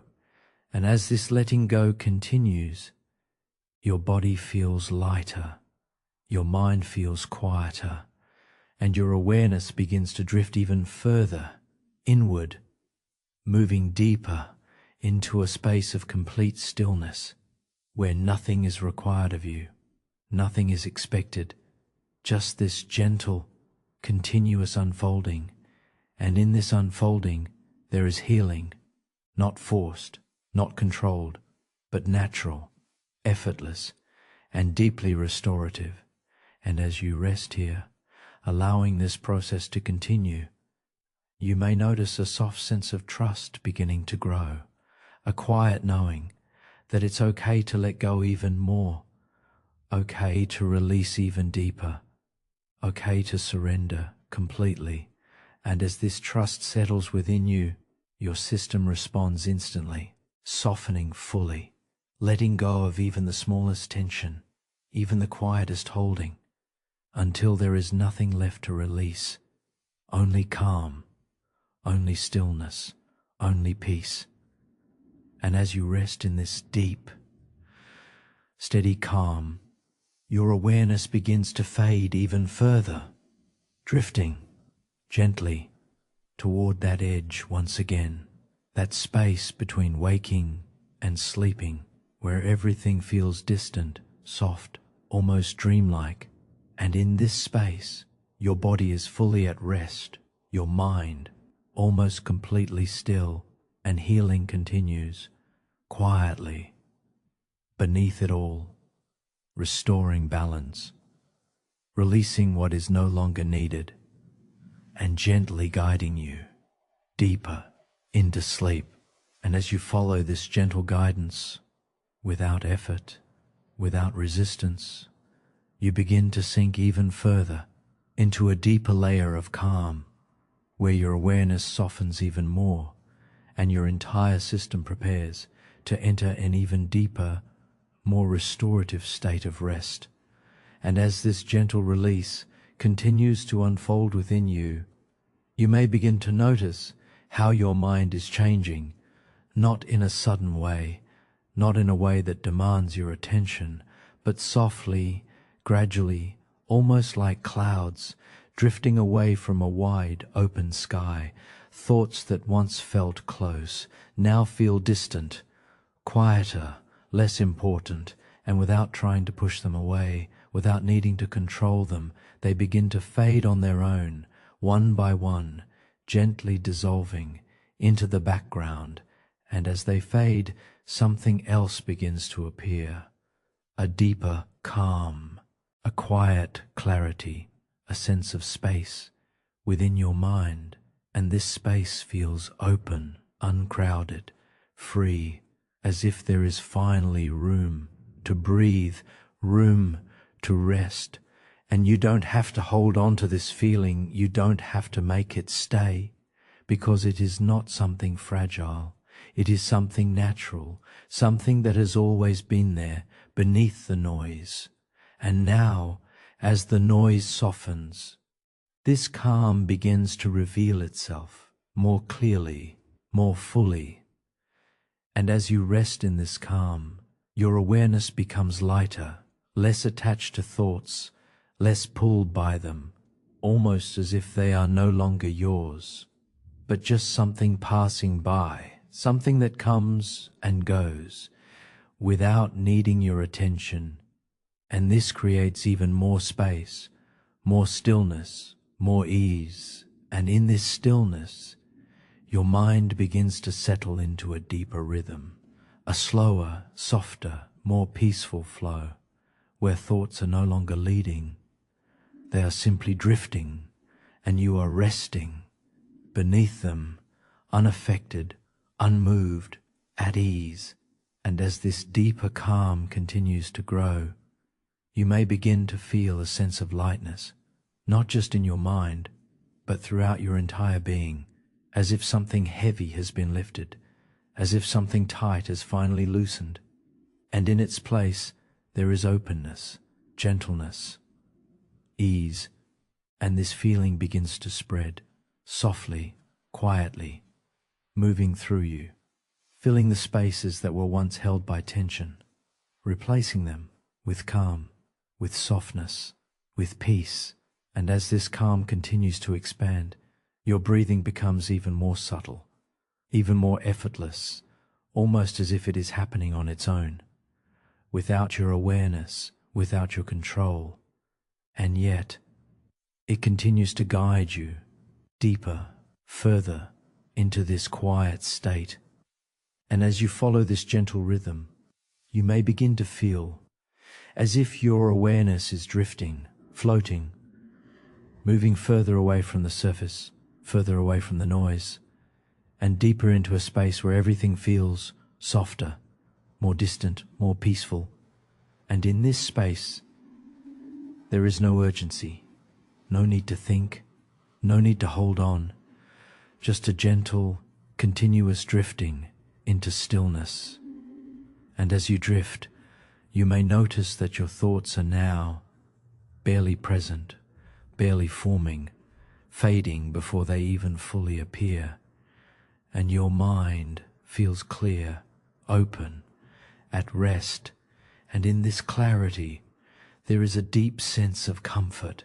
And as this letting go continues, your body feels lighter, your mind feels quieter, and your awareness begins to drift even further inward, moving deeper into a space of complete stillness where nothing is required of you, nothing is expected, just this gentle, continuous unfolding. And in this unfolding, there is healing, not forced, not controlled, but natural, effortless, and deeply restorative. And as you rest here, allowing this process to continue, you may notice a soft sense of trust beginning to grow, a quiet knowing that it's okay to let go even more, okay to release even deeper, okay to surrender completely. And as this trust settles within you, your system responds instantly, softening fully, letting go of even the smallest tension, even the quietest holding, until there is nothing left to release, only calm, only stillness, only peace. And as you rest in this deep, steady calm, your awareness begins to fade even further, drifting gently toward that edge once again, that space between waking and sleeping, where everything feels distant, soft, almost dreamlike. And in this space, your body is fully at rest, your mind almost completely still, and healing continues quietly beneath it all, restoring balance, releasing what is no longer needed, and gently guiding you deeper into sleep. And as you follow this gentle guidance, without effort, without resistance, you begin to sink even further into a deeper layer of calm, where your awareness softens even more, and your entire system prepares to enter an even deeper, more restorative state of rest. And as this gentle release continues to unfold within you, you may begin to notice how your mind is changing, not in a sudden way, not in a way that demands your attention, but softly, gradually, almost like clouds, drifting away from a wide, open sky. Thoughts that once felt close now feel distant, quieter, less important, and without trying to push them away, without needing to control them, they begin to fade on their own, one by one, gently dissolving into the background. And as they fade, something else begins to appear, a deeper calm, a quiet clarity, a sense of space within your mind. And this space feels open, uncrowded, free, as if there is finally room to breathe, room to rest. And you don't have to hold on to this feeling, you don't have to make it stay, because it is not something fragile. It is something natural, something that has always been there beneath the noise. And now, as the noise softens, this calm begins to reveal itself more clearly, more fully. And as you rest in this calm, your awareness becomes lighter, less attached to thoughts, less pulled by them, almost as if they are no longer yours, but just something passing by, something that comes and goes without needing your attention. And this creates even more space, more stillness, more ease. And in this stillness, your mind begins to settle into a deeper rhythm, a slower, softer, more peaceful flow, where thoughts are no longer leading. They are simply drifting, and you are resting beneath them, unaffected, unmoved, at ease. And as this deeper calm continues to grow, you may begin to feel a sense of lightness, not just in your mind, but throughout your entire being, as if something heavy has been lifted, as if something tight has finally loosened. And in its place, there is openness, gentleness, ease, and this feeling begins to spread, softly, quietly, moving through you, filling the spaces that were once held by tension, replacing them with calm, with softness, with peace. And as this calm continues to expand, your breathing becomes even more subtle, even more effortless, almost as if it is happening on its own, without your awareness, without your control. And yet, it continues to guide you deeper, further into this quiet state. And as you follow this gentle rhythm, you may begin to feel as if your awareness is drifting, floating, moving further away from the surface, further away from the noise, and deeper into a space where everything feels softer, more distant, more peaceful. And in this space, there is no urgency, no need to think, no need to hold on, just a gentle, continuous drifting into stillness. And as you drift, you may notice that your thoughts are now barely present, barely forming, fading before they even fully appear. And your mind feels clear, open, at rest. And in this clarity, there is a deep sense of comfort,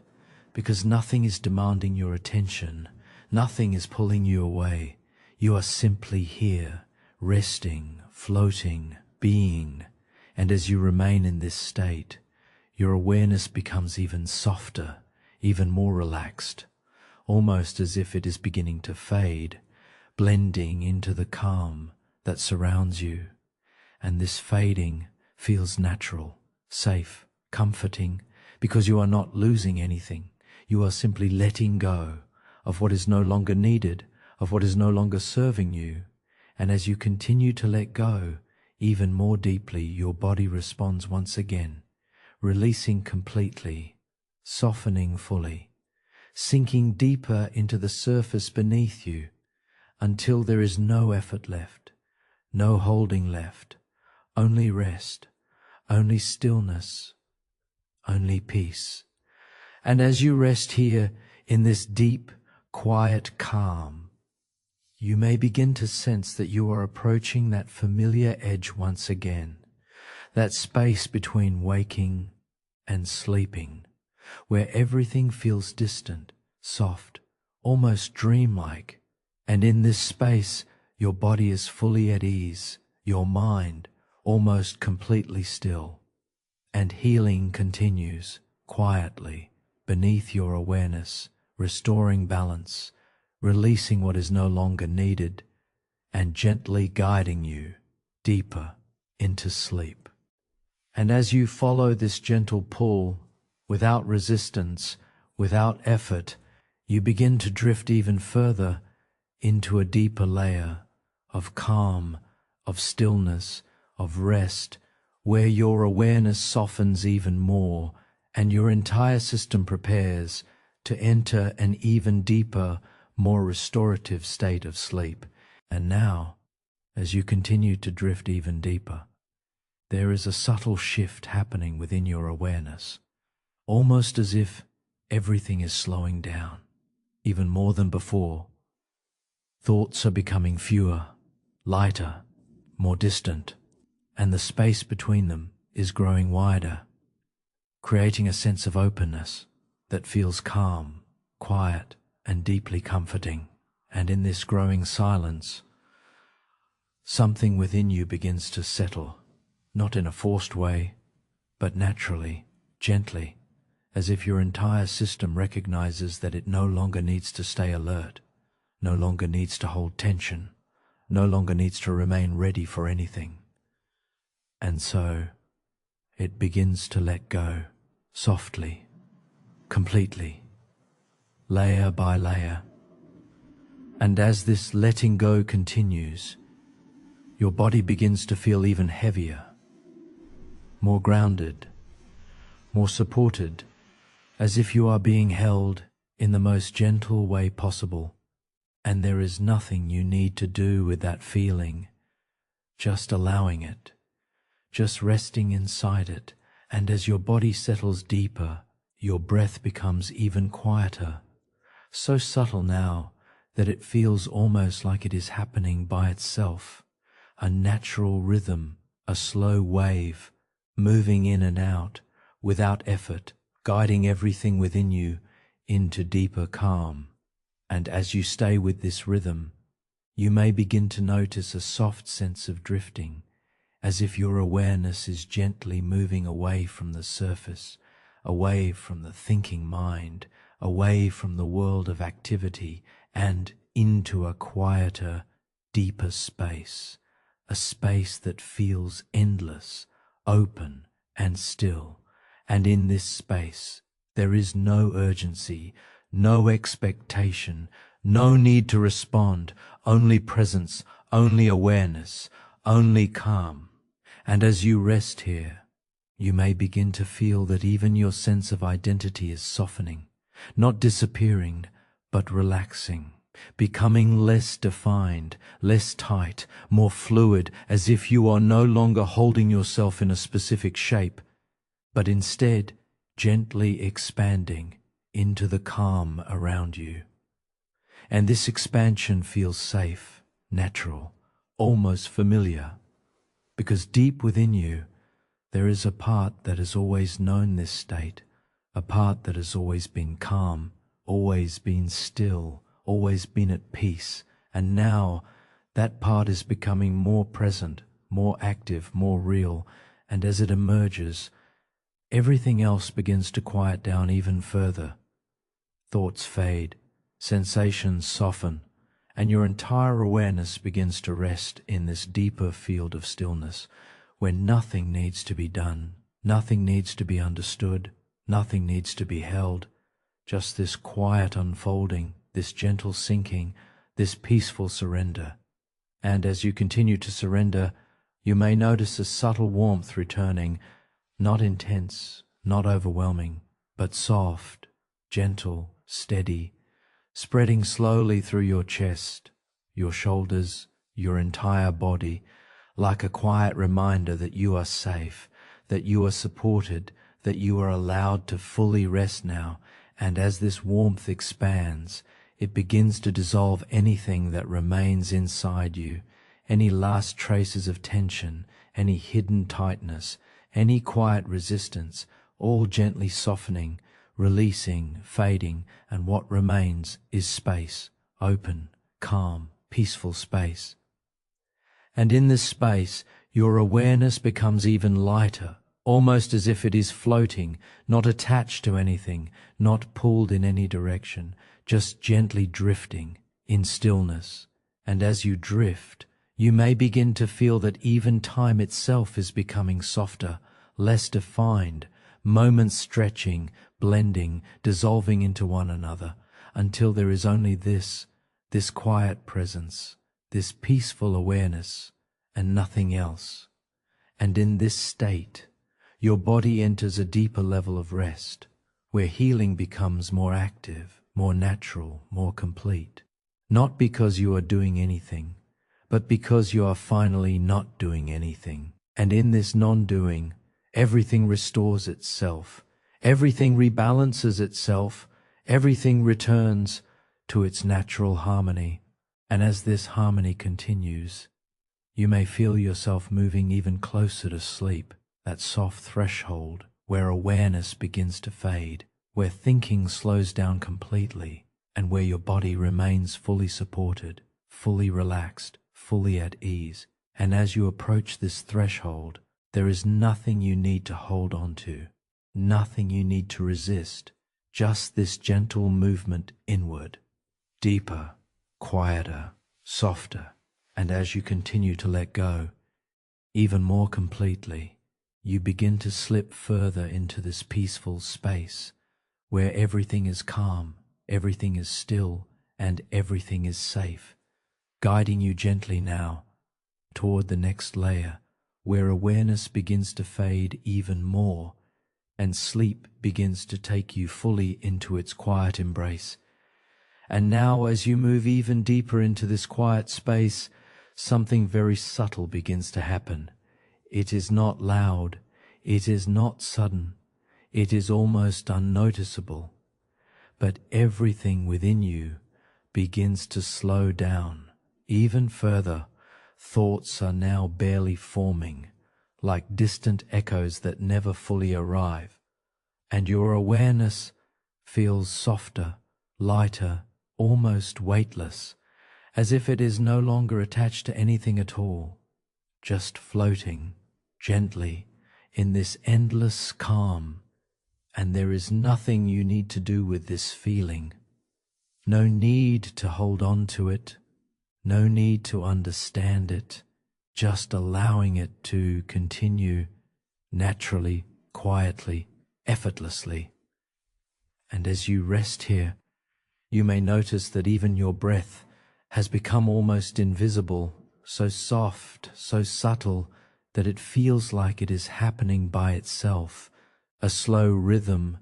because nothing is demanding your attention, nothing is pulling you away. You are simply here, resting, floating, being. And as you remain in this state, your awareness becomes even softer, even more relaxed, almost as if it is beginning to fade, blending into the calm that surrounds you. And this fading feels natural, safe, comforting, because you are not losing anything. You are simply letting go of what is no longer needed, of what is no longer serving you. And as you continue to let go, even more deeply, your body responds once again, releasing completely, softening fully, sinking deeper into the surface beneath you until there is no effort left, no holding left, only rest, only stillness, only peace. And as you rest here in this deep, quiet calm, you may begin to sense that you are approaching that familiar edge once again, that space between waking and sleeping, where everything feels distant, soft, almost dreamlike. And in this space, your body is fully at ease, your mind almost completely still. And healing continues quietly beneath your awareness, restoring balance, releasing what is no longer needed, and gently guiding you deeper into sleep. And as you follow this gentle pull, without resistance, without effort, you begin to drift even further into a deeper layer of calm, of stillness, of rest, where your awareness softens even more, and your entire system prepares to enter an even deeper, more restorative state of sleep. And now, as you continue to drift even deeper, there is a subtle shift happening within your awareness, almost as if everything is slowing down, even more than before. Thoughts are becoming fewer, lighter, more distant, and the space between them is growing wider, creating a sense of openness that feels calm, quiet, and deeply comforting. And in this growing silence, something within you begins to settle, not in a forced way, but naturally, gently, as if your entire system recognizes that it no longer needs to stay alert, no longer needs to hold tension, no longer needs to remain ready for anything. And so it begins to let go, softly, completely, layer by layer. And as this letting go continues, your body begins to feel even heavier, more grounded, more supported, as if you are being held in the most gentle way possible. And there is nothing you need to do with that feeling, just allowing it, just resting inside it. And as your body settles deeper, your breath becomes even quieter, so subtle now that it feels almost like it is happening by itself, a natural rhythm, a slow wave, moving in and out, without effort, guiding everything within you into deeper calm. And as you stay with this rhythm, you may begin to notice a soft sense of drifting, as if your awareness is gently moving away from the surface, away from the thinking mind, away from the world of activity, and into a quieter, deeper space, a space that feels endless, open and still. And in this space, there is no urgency, no expectation, no need to respond, only presence, only awareness, only calm. And as you rest here, you may begin to feel that even your sense of identity is softening, not disappearing, but relaxing, becoming less defined, less tight, more fluid, as if you are no longer holding yourself in a specific shape, but instead gently expanding into the calm around you. And this expansion feels safe, natural, almost familiar, because deep within you there is a part that has always known this state, a part that has always been calm, always been still, always been at peace, and now that part is becoming more present, more active, more real, and as it emerges, everything else begins to quiet down even further. Thoughts fade, sensations soften, and your entire awareness begins to rest in this deeper field of stillness, where nothing needs to be done, nothing needs to be understood, nothing needs to be held, just this quiet unfolding, this gentle sinking, this peaceful surrender. And as you continue to surrender, you may notice a subtle warmth returning, not intense, not overwhelming, but soft, gentle, steady, spreading slowly through your chest, your shoulders, your entire body, like a quiet reminder that you are safe, that you are supported, that you are allowed to fully rest now. And as this warmth expands, it begins to dissolve anything that remains inside you, any last traces of tension, any hidden tightness, any quiet resistance, all gently softening, releasing, fading, and what remains is space, open, calm, peaceful space. And in this space, your awareness becomes even lighter, almost as if it is floating, not attached to anything, not pulled in any direction, just gently drifting in stillness. And as you drift, you may begin to feel that even time itself is becoming softer, less defined, moments stretching, blending, dissolving into one another, until there is only this quiet presence, this peaceful awareness, and nothing else. And in this state, your body enters a deeper level of rest, where healing becomes more active, more natural, more complete. Not because you are doing anything, but because you are finally not doing anything. And in this non-doing, everything restores itself, everything rebalances itself, everything returns to its natural harmony. And as this harmony continues, you may feel yourself moving even closer to sleep, that soft threshold where awareness begins to fade, where thinking slows down completely, and where your body remains fully supported, fully relaxed, fully at ease. And as you approach this threshold, there is nothing you need to hold on to, nothing you need to resist, just this gentle movement inward, deeper, quieter, softer. And as you continue to let go, even more completely, you begin to slip further into this peaceful space where everything is calm, everything is still, and everything is safe, guiding you gently now toward the next layer, where awareness begins to fade even more, and sleep begins to take you fully into its quiet embrace. And now, as you move even deeper into this quiet space, something very subtle begins to happen. It is not loud, it is not sudden, it is almost unnoticeable, but everything within you begins to slow down even further. Thoughts are now barely forming, like distant echoes that never fully arrive, and your awareness feels softer, lighter, almost weightless, as if it is no longer attached to anything at all, just floating gently in this endless calm. And there is nothing you need to do with this feeling. No need to hold on to it, no need to understand it, just allowing it to continue naturally, quietly, effortlessly. And as you rest here, you may notice that even your breath has become almost invisible, so soft, so subtle, that it feels like it is happening by itself, a slow rhythm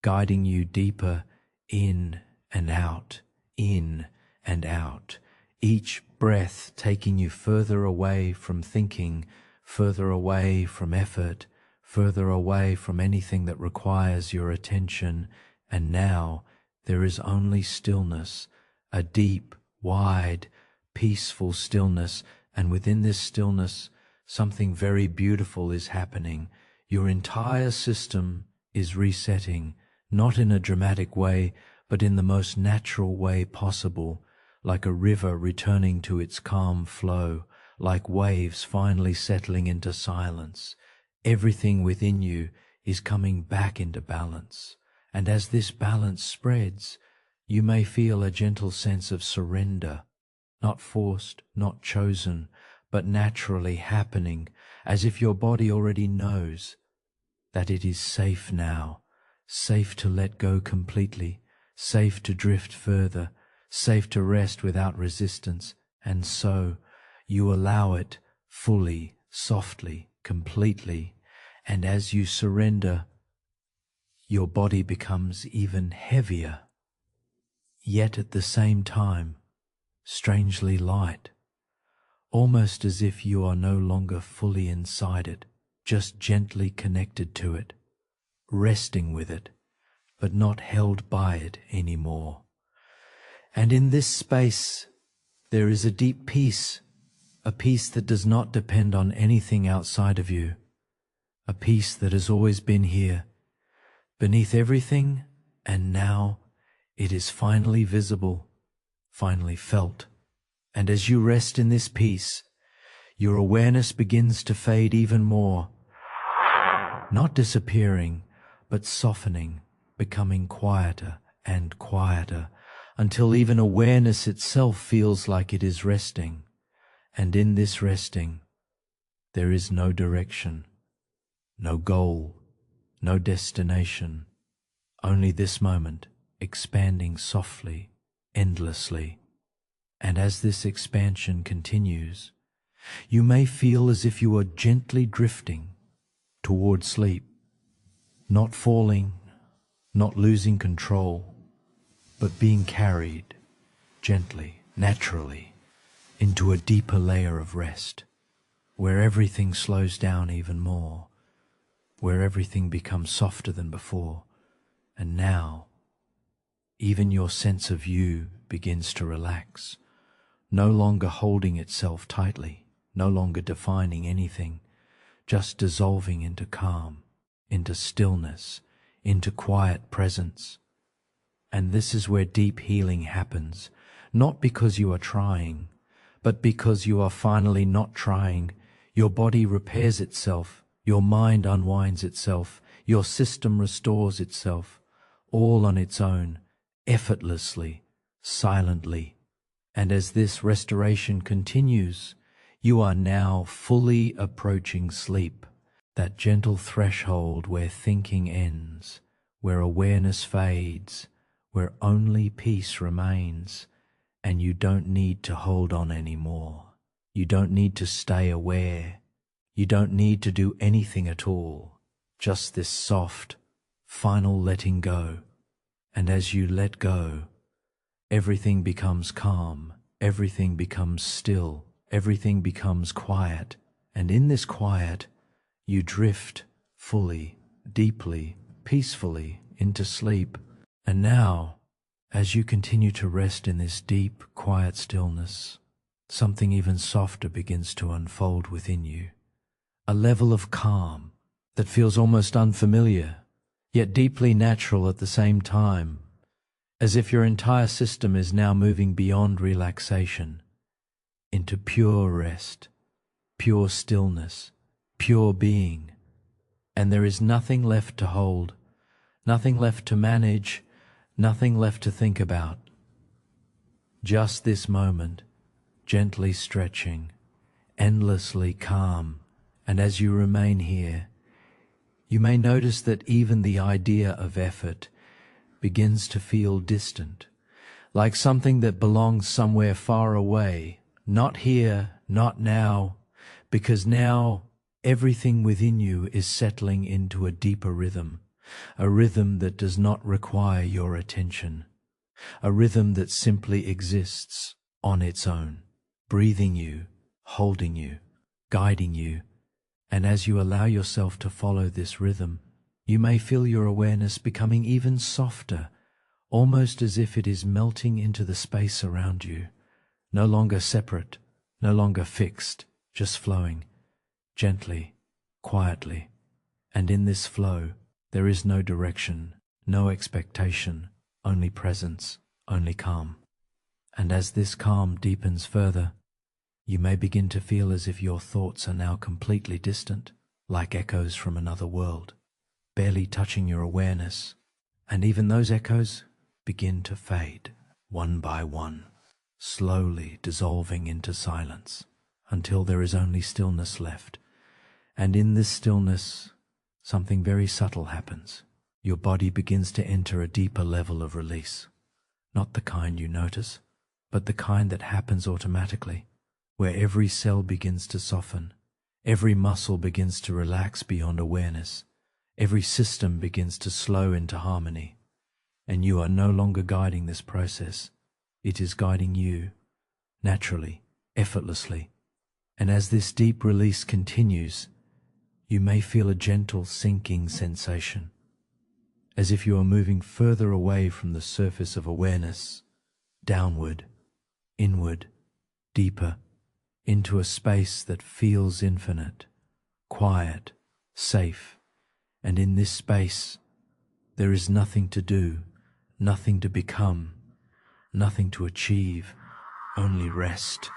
guiding you deeper in and out, in and out, each breath taking you further away from thinking, further away from effort, further away from anything that requires your attention. And now there is only stillness, a deep, wide, peaceful stillness, and within this stillness something very beautiful is happening. Your entire system is resetting, not in a dramatic way, but in the most natural way possible, like a river returning to its calm flow, like waves finally settling into silence. Everything within you is coming back into balance. And as this balance spreads, you may feel a gentle sense of surrender, not forced, not chosen, but naturally happening, as if your body already knows that it is safe now, safe to let go completely, safe to drift further, safe to rest without resistance. And so you allow it fully, softly, completely. And as you surrender, your body becomes even heavier, yet at the same time strangely light, almost as if you are no longer fully inside it, just gently connected to it, resting with it, but not held by it anymore. And in this space there is a deep peace, a peace that does not depend on anything outside of you, a peace that has always been here, beneath everything, and now it is finally visible, finally felt. And as you rest in this peace, your awareness begins to fade even more, not disappearing, but softening, becoming quieter and quieter, until even awareness itself feels like it is resting. And in this resting, there is no direction, no goal, no destination, only this moment expanding softly, endlessly. And as this expansion continues, you may feel as if you are gently drifting toward sleep, not falling, not losing control, but being carried gently, naturally, into a deeper layer of rest, where everything slows down even more, where everything becomes softer than before. And now, even your sense of you begins to relax, no longer holding itself tightly, no longer defining anything, just dissolving into calm, into stillness, into quiet presence. And this is where deep healing happens, not because you are trying, but because you are finally not trying. Your body repairs itself, your mind unwinds itself, your system restores itself, all on its own, effortlessly, silently. And as this restoration continues, you are now fully approaching sleep, that gentle threshold where thinking ends, where awareness fades, where only peace remains, and you don't need to hold on anymore. You don't need to stay aware. You don't need to do anything at all, just this soft, final letting go. And as you let go, everything becomes calm, everything becomes still, everything becomes quiet. And in this quiet, you drift fully, deeply, peacefully into sleep. And now, as you continue to rest in this deep, quiet stillness, something even softer begins to unfold within you. A level of calm that feels almost unfamiliar, yet deeply natural at the same time, as if your entire system is now moving beyond relaxation into pure rest, pure stillness, pure being, and there is nothing left to hold, nothing left to manage, nothing left to think about. Just this moment, gently stretching, endlessly calm, and as you remain here, you may notice that even the idea of effort begins to feel distant, like something that belongs somewhere far away, not here, not now, because now everything within you is settling into a deeper rhythm, a rhythm that does not require your attention, a rhythm that simply exists on its own, breathing you, holding you, guiding you. And as you allow yourself to follow this rhythm, you may feel your awareness becoming even softer, almost as if it is melting into the space around you, no longer separate, no longer fixed, just flowing, gently, quietly. And in this flow, there is no direction, no expectation, only presence, only calm. And as this calm deepens further, you may begin to feel as if your thoughts are now completely distant, like echoes from another world, barely touching your awareness. And even those echoes begin to fade, one by one, slowly dissolving into silence, until there is only stillness left. And in this stillness, something very subtle happens. Your body begins to enter a deeper level of release, not the kind you notice, but the kind that happens automatically, where every cell begins to soften, every muscle begins to relax beyond awareness, every system begins to slow into harmony, and you are no longer guiding this process. It is guiding you, naturally, effortlessly. And as this deep release continues, you may feel a gentle sinking sensation, as if you are moving further away from the surface of awareness, downward, inward, deeper, into a space that feels infinite, quiet, safe. And in this space, there is nothing to do, nothing to become, nothing to achieve, only rest,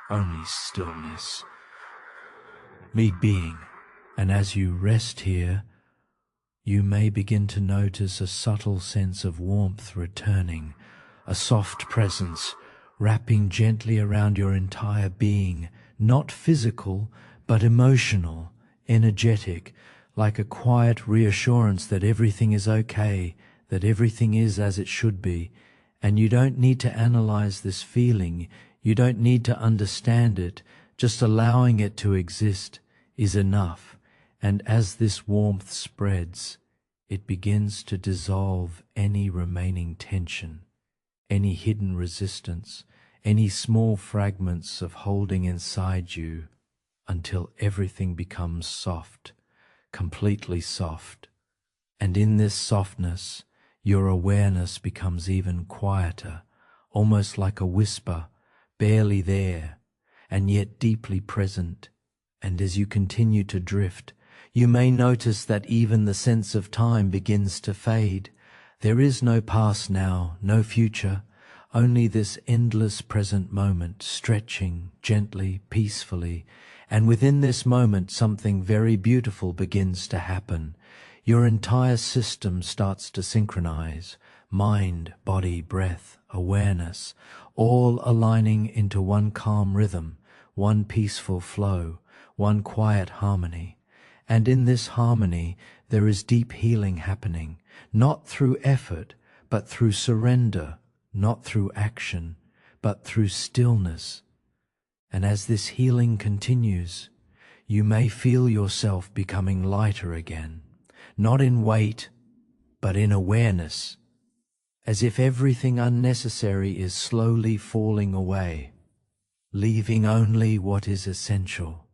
only stillness, me being. And as you rest here, you may begin to notice a subtle sense of warmth returning, a soft presence wrapping gently around your entire being, not physical, but emotional, energetic, like a quiet reassurance that everything is okay, that everything is as it should be. And you don't need to analyze this feeling, you don't need to understand it, just allowing it to exist is enough. And as this warmth spreads, it begins to dissolve any remaining tension, any hidden resistance, any small fragments of holding inside you, until everything becomes soft, completely soft. And in this softness, your awareness becomes even quieter, almost like a whisper, barely there, and yet deeply present. And as you continue to drift, you may notice that even the sense of time begins to fade. There is no past now, no future, only this endless present moment, stretching gently, peacefully. And within this moment, something very beautiful begins to happen. Your entire system starts to synchronize, mind, body, breath, awareness, all aligning into one calm rhythm, one peaceful flow, one quiet harmony. And in this harmony, there is deep healing happening, not through effort, but through surrender, not through action, but through stillness. And as this healing continues, you may feel yourself becoming lighter again, not in weight, but in awareness, as if everything unnecessary is slowly falling away, leaving only what is essential,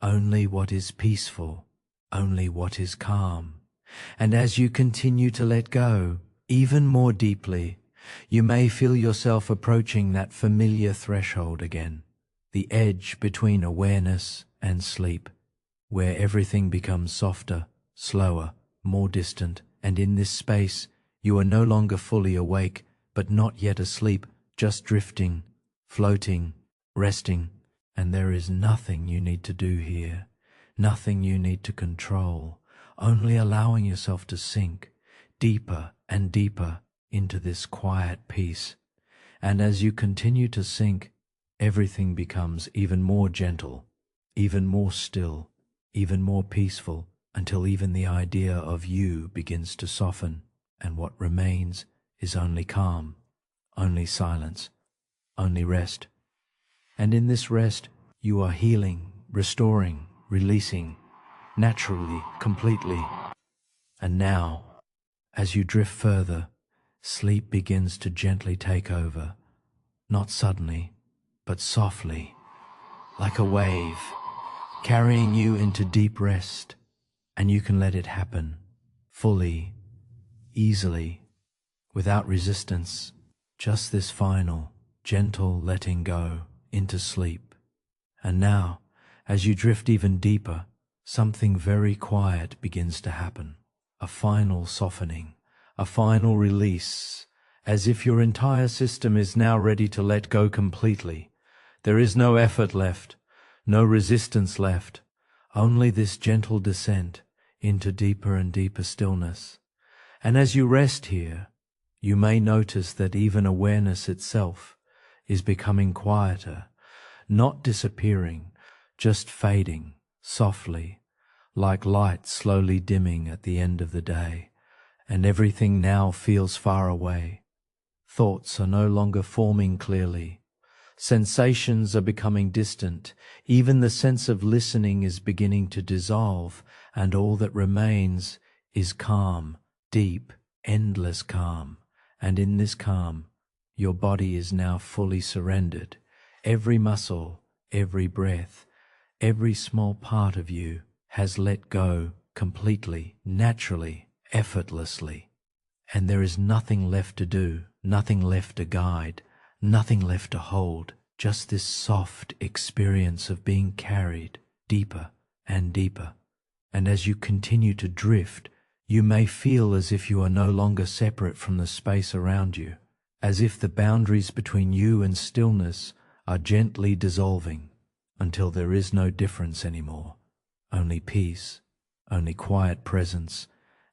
only what is peaceful, only what is calm. And as you continue to let go, even more deeply, you may feel yourself approaching that familiar threshold again, the edge between awareness and sleep, where everything becomes softer, slower, more distant, And in this space, you are no longer fully awake, but not yet asleep, just drifting, floating, resting. And there is nothing you need to do here, nothing you need to control, only allowing yourself to sink deeper and deeper into this quiet peace. And as you continue to sink, everything becomes even more gentle, even more still, even more peaceful, until even the idea of you begins to soften, and what remains is only calm, only silence, only rest. And in this rest, you are healing, restoring, releasing, naturally, completely. And now, as you drift further, sleep begins to gently take over, not suddenly, but softly, like a wave, carrying you into deep rest, and you can let it happen, fully, easily, without resistance, just this final, gentle letting go into sleep. And now, as you drift even deeper, something very quiet begins to happen, a final softening, a final release, as if your entire system is now ready to let go completely. There is no effort left, no resistance left, only this gentle descent into deeper and deeper stillness. And as you rest here, you may notice that even awareness itself is becoming quieter, not disappearing, just fading softly, like light slowly dimming at the end of the day. And everything now feels far away. Thoughts are no longer forming clearly. Sensations are becoming distant. Even the sense of listening is beginning to dissolve, and all that remains is calm, deep, endless calm. And in this calm, your body is now fully surrendered. Every muscle, every breath, every small part of you has let go completely, naturally, effortlessly. And there is nothing left to do, nothing left to guide, nothing left to hold, just this soft experience of being carried deeper and deeper. And as you continue to drift, you may feel as if you are no longer separate from the space around you, as if the boundaries between you and stillness are gently dissolving until there is no difference anymore, only peace, only quiet presence.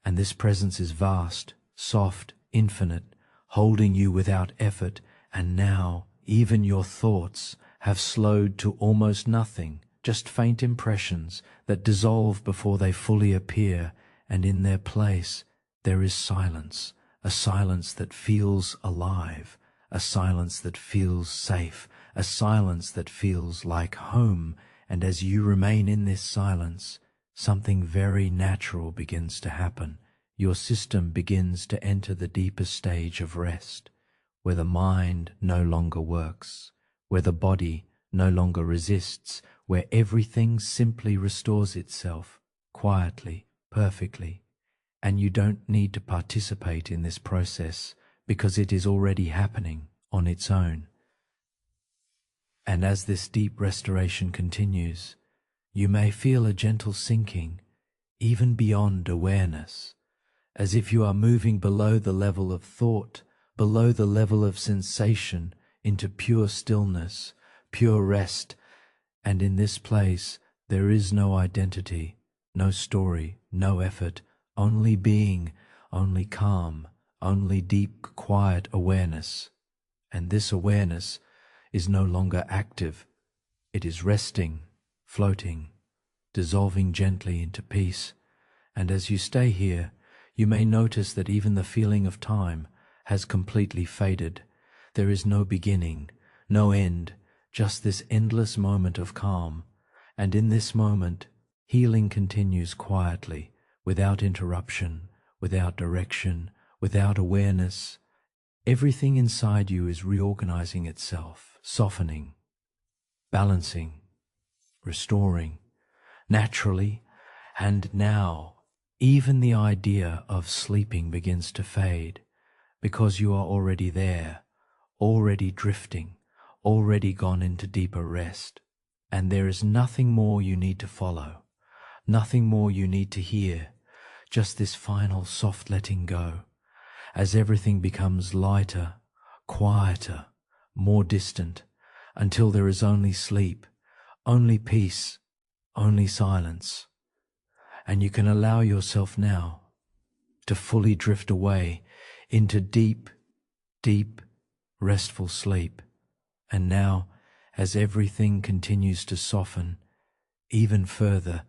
And this presence is vast, soft, infinite, holding you without effort. And now even your thoughts have slowed to almost nothing, just faint impressions that dissolve before they fully appear. And in their place there is silence, a silence that feels alive, a silence that feels safe, a silence that feels like home. And as you remain in this silence, something very natural begins to happen. Your system begins to enter the deepest stage of rest, where the mind no longer works, where the body no longer resists, where everything simply restores itself quietly, perfectly. And you don't need to participate in this process because it is already happening on its own. And as this deep restoration continues, you may feel a gentle sinking, even beyond awareness, as if you are moving below the level of thought, below the level of sensation, into pure stillness, pure rest. And in this place, there is no identity, no story, no effort, only being, only calm, only deep, quiet awareness. And this awareness is no longer active. It is resting, floating, dissolving gently into peace. And as you stay here, you may notice that even the feeling of time has completely faded. There is no beginning, no end, just this endless moment of calm. And in this moment, healing continues quietly, without interruption, without direction, without awareness. Everything inside you is reorganizing itself, softening, balancing, restoring, naturally. And now, even the idea of sleeping begins to fade, because you are already there, already drifting, already gone into deeper rest. And there is nothing more you need to follow, nothing more you need to hear, just this final soft letting go, as everything becomes lighter, quieter, more distant, until there is only sleep, only peace, only silence. And you can allow yourself now to fully drift away into deep, deep, restful sleep. And now, as everything continues to soften even further,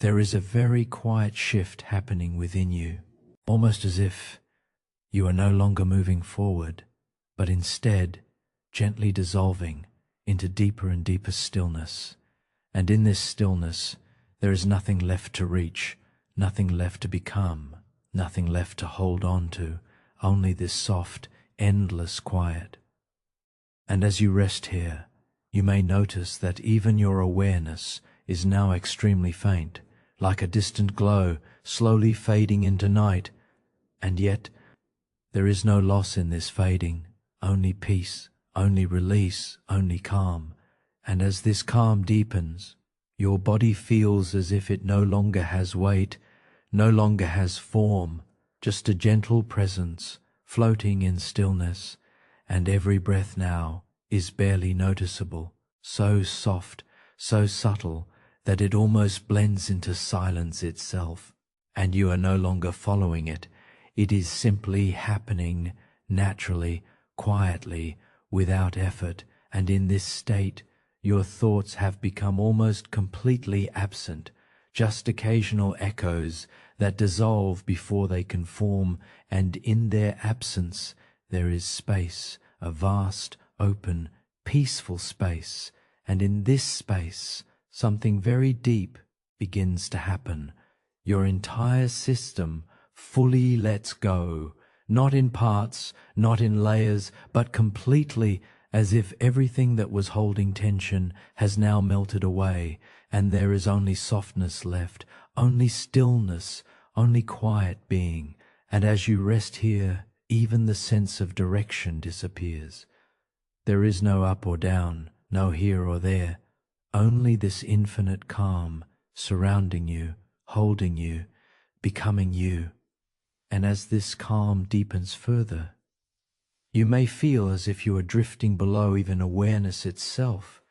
there is a very quiet shift happening within you, almost as if you are no longer moving forward, but instead gently dissolving into deeper and deeper stillness. And in this stillness, there is nothing left to reach, nothing left to become, nothing left to hold on to, only this soft, endless quiet. And as you rest here, you may notice that even your awareness is now extremely faint, like a distant glow slowly fading into night. And yet, there is no loss in this fading, only peace, only release, only calm. And as this calm deepens, your body feels as if it no longer has weight, no longer has form, just a gentle presence floating in stillness, and every breath now is barely noticeable, so soft, so subtle, that it almost blends into silence itself, and you are no longer following it. It is simply happening naturally, quietly, without effort, and in this state, your thoughts have become almost completely absent, just occasional echoes that dissolve before they can form, and in their absence there is space, a vast, open, peaceful space, and in this space something very deep begins to happen. Your entire system fully lets go, not in parts, not in layers, but completely, as if everything that was holding tension has now melted away, and there is only softness left, only stillness, only quiet being. And as you rest here, even the sense of direction disappears. There is no up or down, no here or there, only this infinite calm surrounding you, holding you, becoming you. And as this calm deepens further, you may feel as if you are drifting below even awareness itself,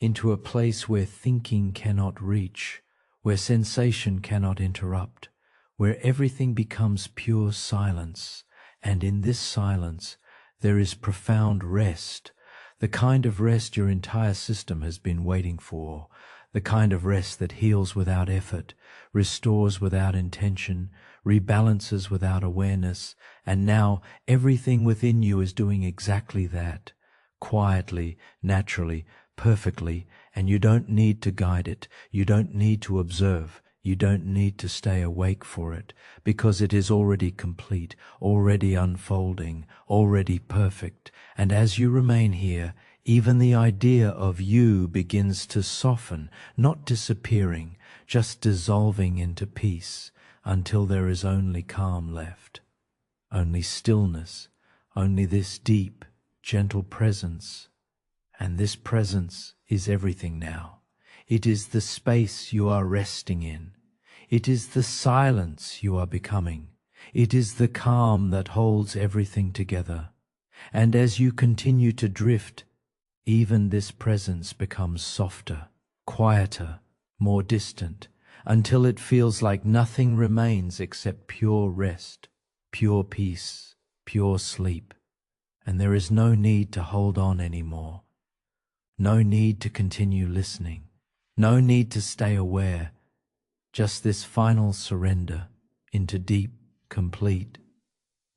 into a place where thinking cannot reach, where sensation cannot interrupt, where everything becomes pure silence. And in this silence there is profound rest, the kind of rest your entire system has been waiting for, the kind of rest that heals without effort, restores without intention, rebalances without awareness. And now everything within you is doing exactly that, quietly, naturally, perfectly, and you don't need to guide it, you don't need to observe, you don't need to stay awake for it, because it is already complete, already unfolding, already perfect. And as you remain here, even the idea of you begins to soften, not disappearing, just dissolving into peace, until there is only calm left, only stillness, only this deep, gentle presence. And this presence is everything now. It is the space you are resting in. It is the silence you are becoming. It is the calm that holds everything together. And as you continue to drift, even this presence becomes softer, quieter, more distant, until it feels like nothing remains except pure rest, pure peace, pure sleep. And there is no need to hold on anymore. No need to continue listening. No need to stay aware. Just this final surrender into deep, complete,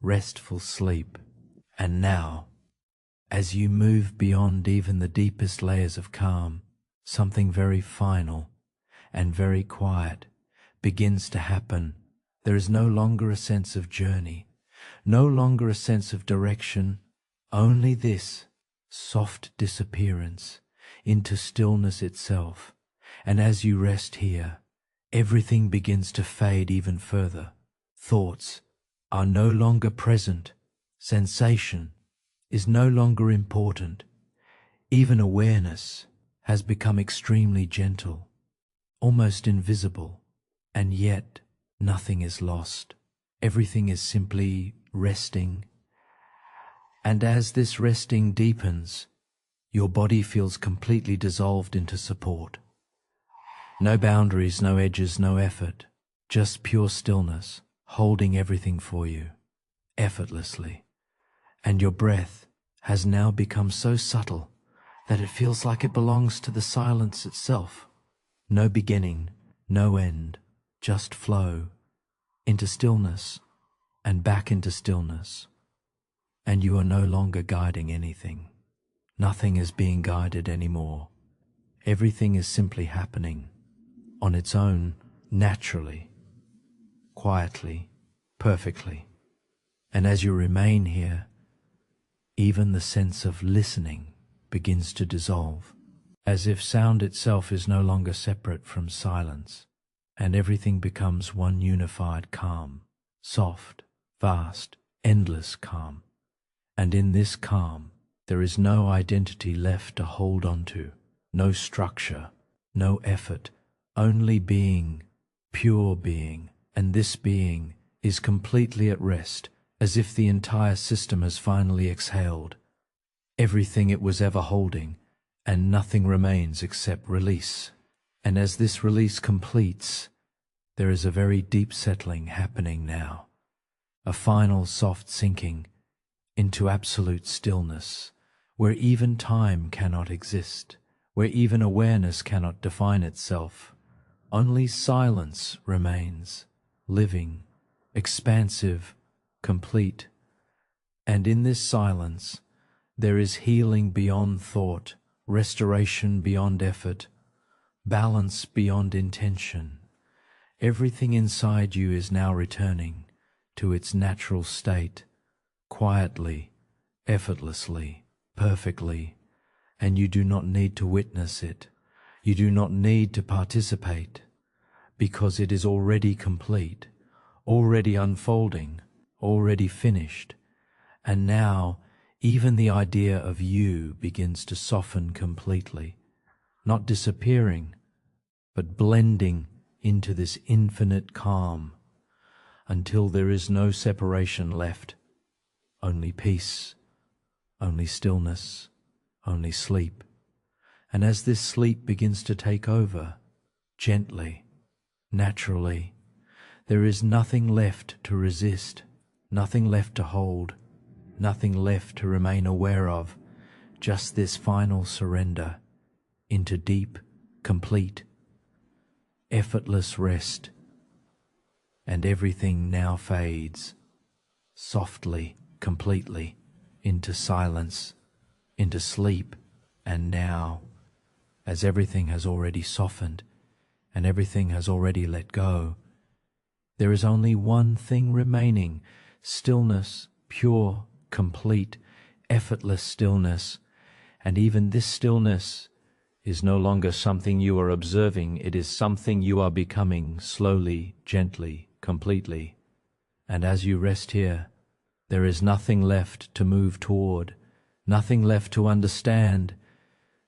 restful sleep. And now, as you move beyond even the deepest layers of calm, something very final and very quiet begins to happen. There is no longer a sense of journey, no longer a sense of direction, only this soft disappearance into stillness itself. And as you rest here, everything begins to fade even further. Thoughts are no longer present. Sensation is no longer important. Even awareness has become extremely gentle, almost invisible, and yet Nothing is lost. Everything is simply resting. And as this resting deepens, your body feels completely dissolved into support. No boundaries, no edges, no effort, just pure stillness, holding everything for you, effortlessly. And your breath has now become so subtle that it feels like it belongs to the silence itself. No beginning, no end, just flow into stillness and back into stillness. And you are no longer guiding anything. Nothing is being guided anymore. Everything is simply happening on its own, naturally, quietly, perfectly. And as you remain here, even the sense of listening begins to dissolve, as if sound itself is no longer separate from silence, and everything becomes one unified calm, soft, vast, endless calm. And in this calm, there is no identity left to hold on to, no structure, no effort, only being, pure being, and this being is completely at rest, as if the entire system has finally exhaled everything it was ever holding, and nothing remains except release. And as this release completes, there is a very deep settling happening now, a final soft sinking into absolute stillness, where even time cannot exist, where even awareness cannot define itself. Only silence remains, living, expansive, complete. And in this silence, there is healing beyond thought, restoration beyond effort, balance beyond intention. Everything inside you is now returning to its natural state, quietly, effortlessly, perfectly, and you do not need to witness it. You do not need to participate, because it is already complete, already unfolding, already finished. And now, even the idea of you begins to soften completely, not disappearing, but blending into this infinite calm, until there is no separation left, only peace, only stillness, only sleep. And as this sleep begins to take over, gently, naturally, there is nothing left to resist, nothing left to hold, nothing left to remain aware of, just this final surrender into deep, complete, effortless rest. And everything now fades, softly, completely, into silence, into sleep. And now, as everything has already softened and everything has already let go, there is only one thing remaining: stillness, pure, complete, effortless stillness. And even this stillness is no longer something you are observing, it is something you are becoming slowly, gently, completely. And as you rest here, there is nothing left to move toward, nothing left to understand,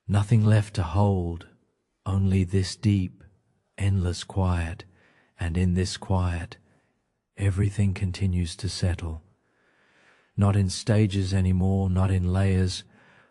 nothing left to hold, only this deep, endless quiet. And in this quiet, everything continues to settle, not in stages anymore, not in layers,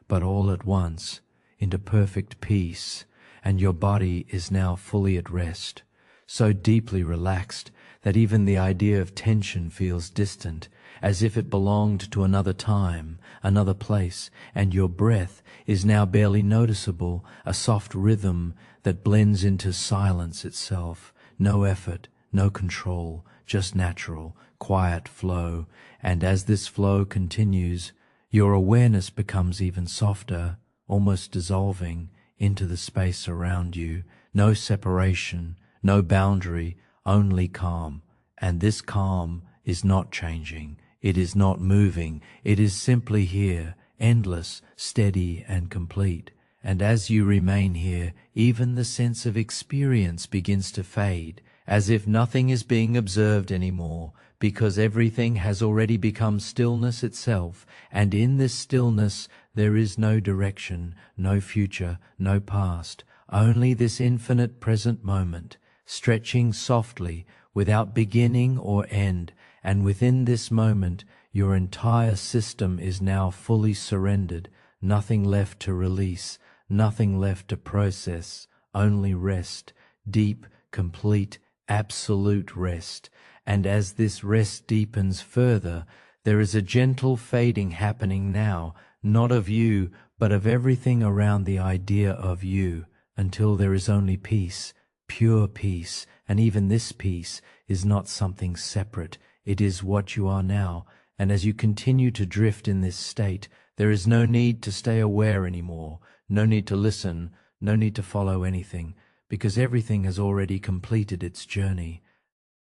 but all at once, into perfect peace. And your body is now fully at rest, so deeply relaxed that even the idea of tension feels distant, as if it belonged to another time, another place. And your breath is now barely noticeable, a soft rhythm that blends into silence itself. No effort, no control, just natural, quiet flow. And as this flow continues, your awareness becomes even softer, almost dissolving into the space around you. No separation, no boundary, only calm. And this calm is not changing, it is not moving, it is simply here, endless, steady and complete. And as you remain here, even the sense of experience begins to fade, as if nothing is being observed anymore, because everything has already become stillness itself. And in this stillness there is no direction, no future, no past, only this infinite present moment, stretching softly without beginning or end, and within this moment your entire system is now fully surrendered, nothing left to release, nothing left to process, only rest, deep, complete, absolute rest. And as this rest deepens further, there is a gentle fading happening now, not of you, but of everything around the idea of you, until there is only peace, pure peace, and even this peace is not something separate, it is what you are now. And as you continue to drift in this state, there is no need to stay aware anymore, no need to listen, no need to follow anything, because everything has already completed its journey.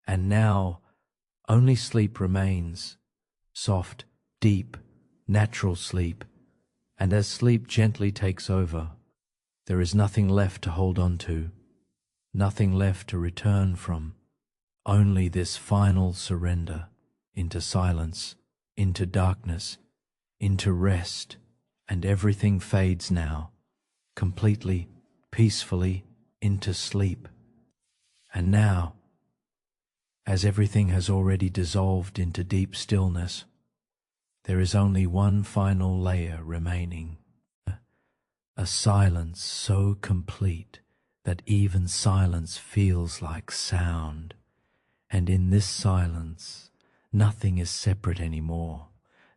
And now only sleep remains, soft, deep, natural sleep. And as sleep gently takes over, there is nothing left to hold on to, nothing left to return from, only this final surrender into silence, into darkness, into rest, and everything fades now, completely, peacefully, into sleep. And now, as everything has already dissolved into deep stillness, there is only one final layer remaining, a silence so complete that even silence feels like sound. And in this silence, nothing is separate anymore.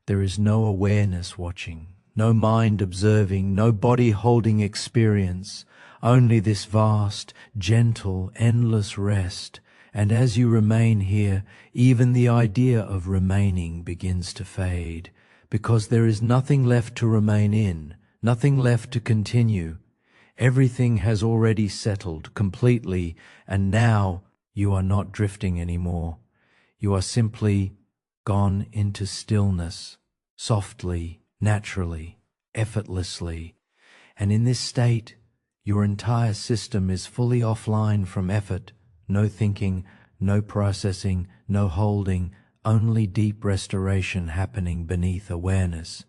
There is no awareness watching, no mind observing, no body holding experience, only this vast, gentle, endless rest. And as you remain here, even the idea of remaining begins to fade, because there is nothing left to remain in, nothing left to continue. Everything has already settled completely, and now you are not drifting anymore. You are simply gone into stillness, softly, naturally, effortlessly. And in this state, your entire system is fully offline from effort, no thinking, no processing, no holding, only deep restoration happening beneath awareness.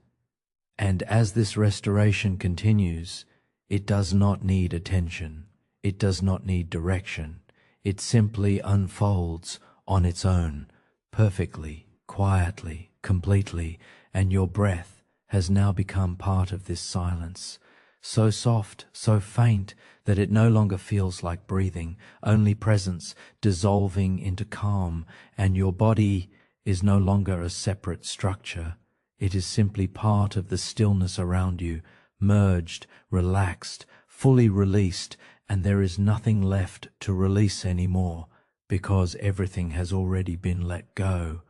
And as this restoration continues, it does not need attention, it does not need direction, it simply unfolds on its own, perfectly, quietly, completely, and your breath has now become part of this silence, so soft, so faint, that it no longer feels like breathing, only presence dissolving into calm, and your body is no longer a separate structure. It is simply part of the stillness around you, merged, relaxed, fully released, and there is nothing left to release anymore, because everything has already been let go.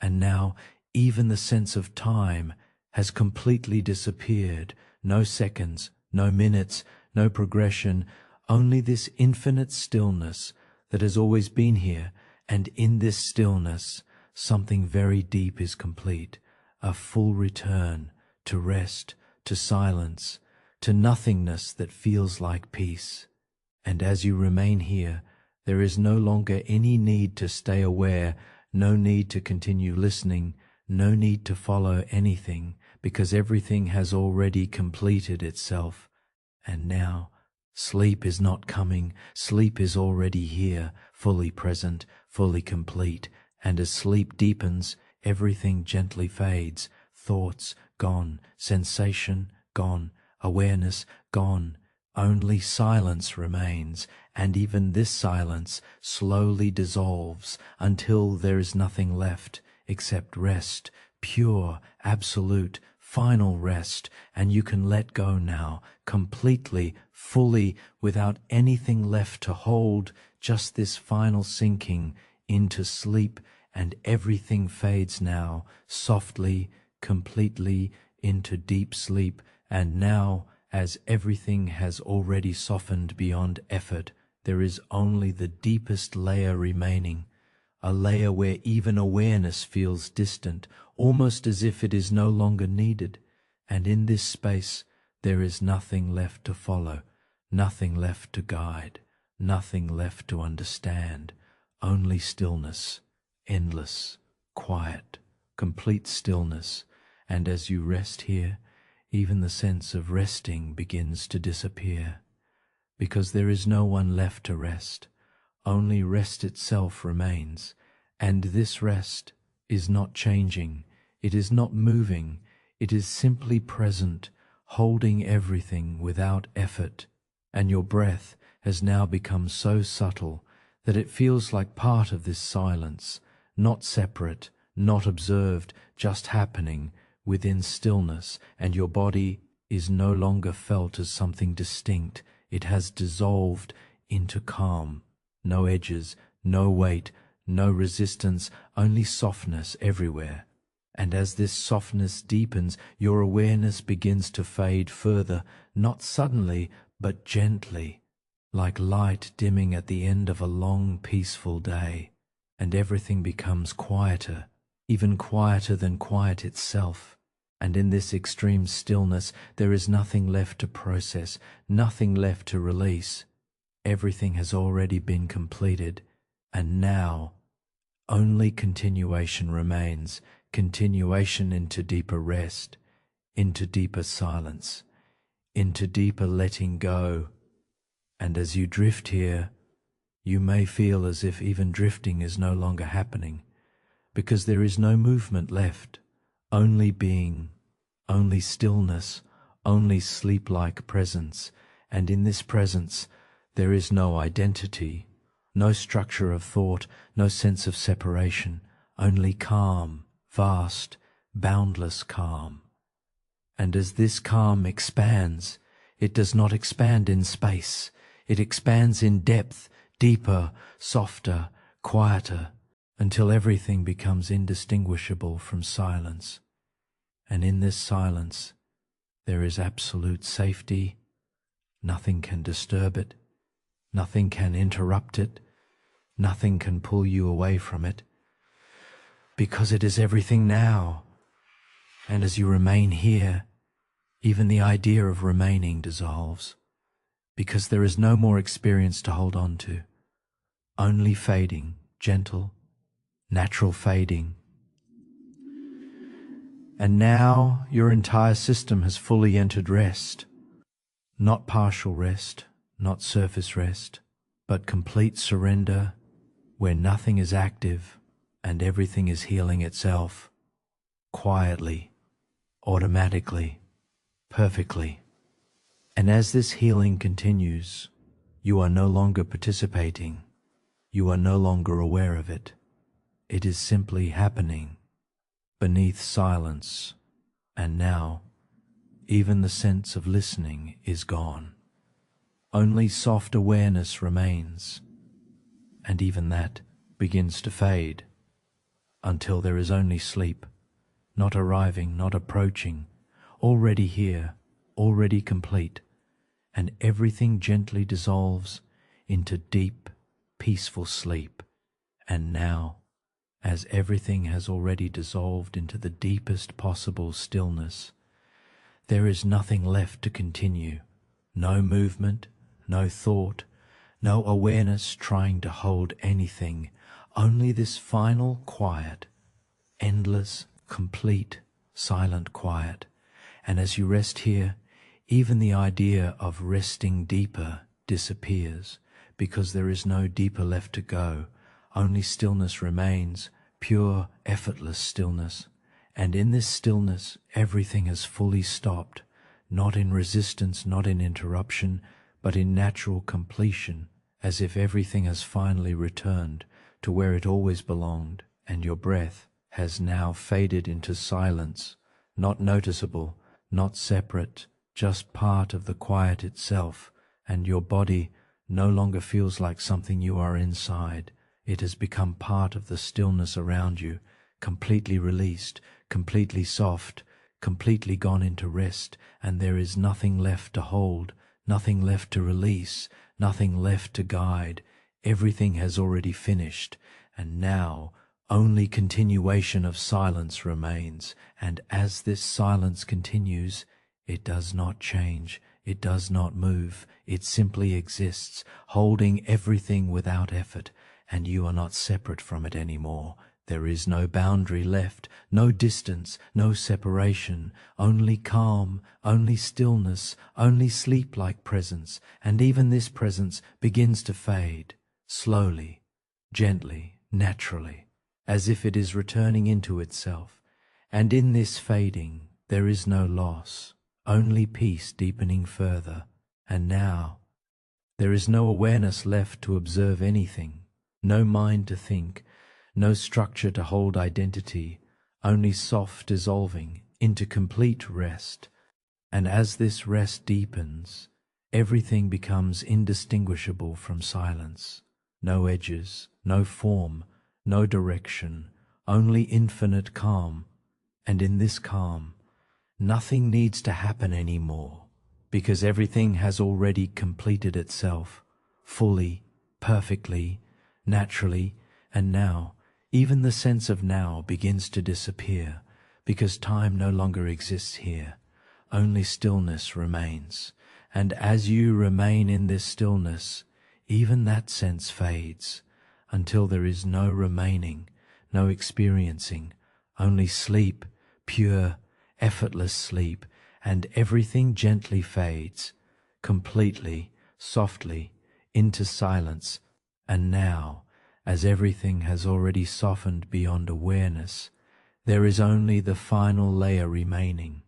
And now even the sense of time has completely disappeared. No seconds, no minutes, no progression, only this infinite stillness that has always been here. And in this stillness, something very deep is complete, a full return to rest, to silence, to nothingness that feels like peace. And as you remain here, there is no longer any need to stay aware, no need to continue listening, no need to follow anything, because everything has already completed itself. And now, sleep is not coming, sleep is already here, fully present, fully complete, and as sleep deepens, everything gently fades, thoughts gone, sensation gone, awareness gone, only silence remains, and even this silence slowly dissolves until there is nothing left except rest, pure, absolute, final rest, and you can let go now, completely, fully, without anything left to hold, just this final sinking into sleep, and everything fades now, softly, completely, into deep sleep. And now, as everything has already softened beyond effort, there is only the deepest layer remaining, a layer where even awareness feels distant, almost as if it is no longer needed. And in this space, there is nothing left to follow, nothing left to guide, nothing left to understand, only stillness, endless, quiet, complete stillness. And as you rest here, even the sense of resting begins to disappear, because there is no one left to rest, only rest itself remains, and this rest is not changing, it is not moving, it is simply present, holding everything without effort, and your breath has now become so subtle that it feels like part of this silence, not separate, not observed, just happening within stillness, and your body is no longer felt as something distinct. It has dissolved into calm. No edges, no weight, no resistance, only softness everywhere. And as this softness deepens, your awareness begins to fade further, not suddenly, but gently, like light dimming at the end of a long, peaceful day, and everything becomes quieter, even quieter than quiet itself. And in this extreme stillness, there is nothing left to process, nothing left to release. Everything has already been completed, and now only continuation remains, continuation into deeper rest, into deeper silence, into deeper letting go. And as you drift here, you may feel as if even drifting is no longer happening, because there is no movement left, only being, only stillness, only sleep-like presence, and in this presence there is no identity, no structure of thought, no sense of separation, only calm, vast, boundless calm. And as this calm expands, it does not expand in space, it expands in depth, deeper, softer, quieter, until everything becomes indistinguishable from silence. And in this silence, there is absolute safety. Nothing can disturb it. Nothing can interrupt it. Nothing can pull you away from it. Because it is everything now. And as you remain here, even the idea of remaining dissolves. Because there is no more experience to hold on to. Only fading, gentle, natural fading. And now your entire system has fully entered rest. Not partial rest, not surface rest, but complete surrender where nothing is active and everything is healing itself, quietly, automatically, perfectly. And as this healing continues, you are no longer participating, you are no longer aware of it. It is simply happening beneath silence, and now even the sense of listening is gone. Only soft awareness remains, and even that begins to fade until there is only sleep, not arriving, not approaching, already here, already complete, and everything gently dissolves into deep, peaceful sleep. And now, as everything has already dissolved into the deepest possible stillness, there is nothing left to continue, no movement, no thought, no awareness trying to hold anything, only this final quiet, endless, complete, silent quiet. And as you rest here, even the idea of resting deeper disappears, because there is no deeper left to go, only stillness remains, pure, effortless stillness. And in this stillness, everything has fully stopped, not in resistance, not in interruption, but in natural completion, as if everything has finally returned to where it always belonged, and your breath has now faded into silence, not noticeable, not separate, just part of the quiet itself, and your body no longer feels like something you are inside. It has become part of the stillness around you, completely released, completely soft, completely gone into rest, and there is nothing left to hold, nothing left to release, nothing left to guide. Everything has already finished, and now only continuation of silence remains. And as this silence continues, it does not change, it does not move, it simply exists, holding everything without effort, and you are not separate from it anymore. There is no boundary left, no distance, no separation, only calm, only stillness, only sleep-like presence, and even this presence begins to fade, slowly, gently, naturally, as if it is returning into itself. And in this fading, there is no loss, only peace deepening further. And now, there is no awareness left to observe anything, no mind to think, no structure to hold identity, only soft dissolving into complete rest. And as this rest deepens, everything becomes indistinguishable from silence. No edges, no form, no direction, only infinite calm. And in this calm, nothing needs to happen anymore, because everything has already completed itself, fully, perfectly, naturally. And now, even the sense of now begins to disappear, because time no longer exists here. Only stillness remains. And as you remain in this stillness, even that sense fades, until there is no remaining, no experiencing, only sleep, pure, effortless sleep, and everything gently fades, completely, softly, into silence. And now, as everything has already softened beyond awareness, there is only the final layer remaining,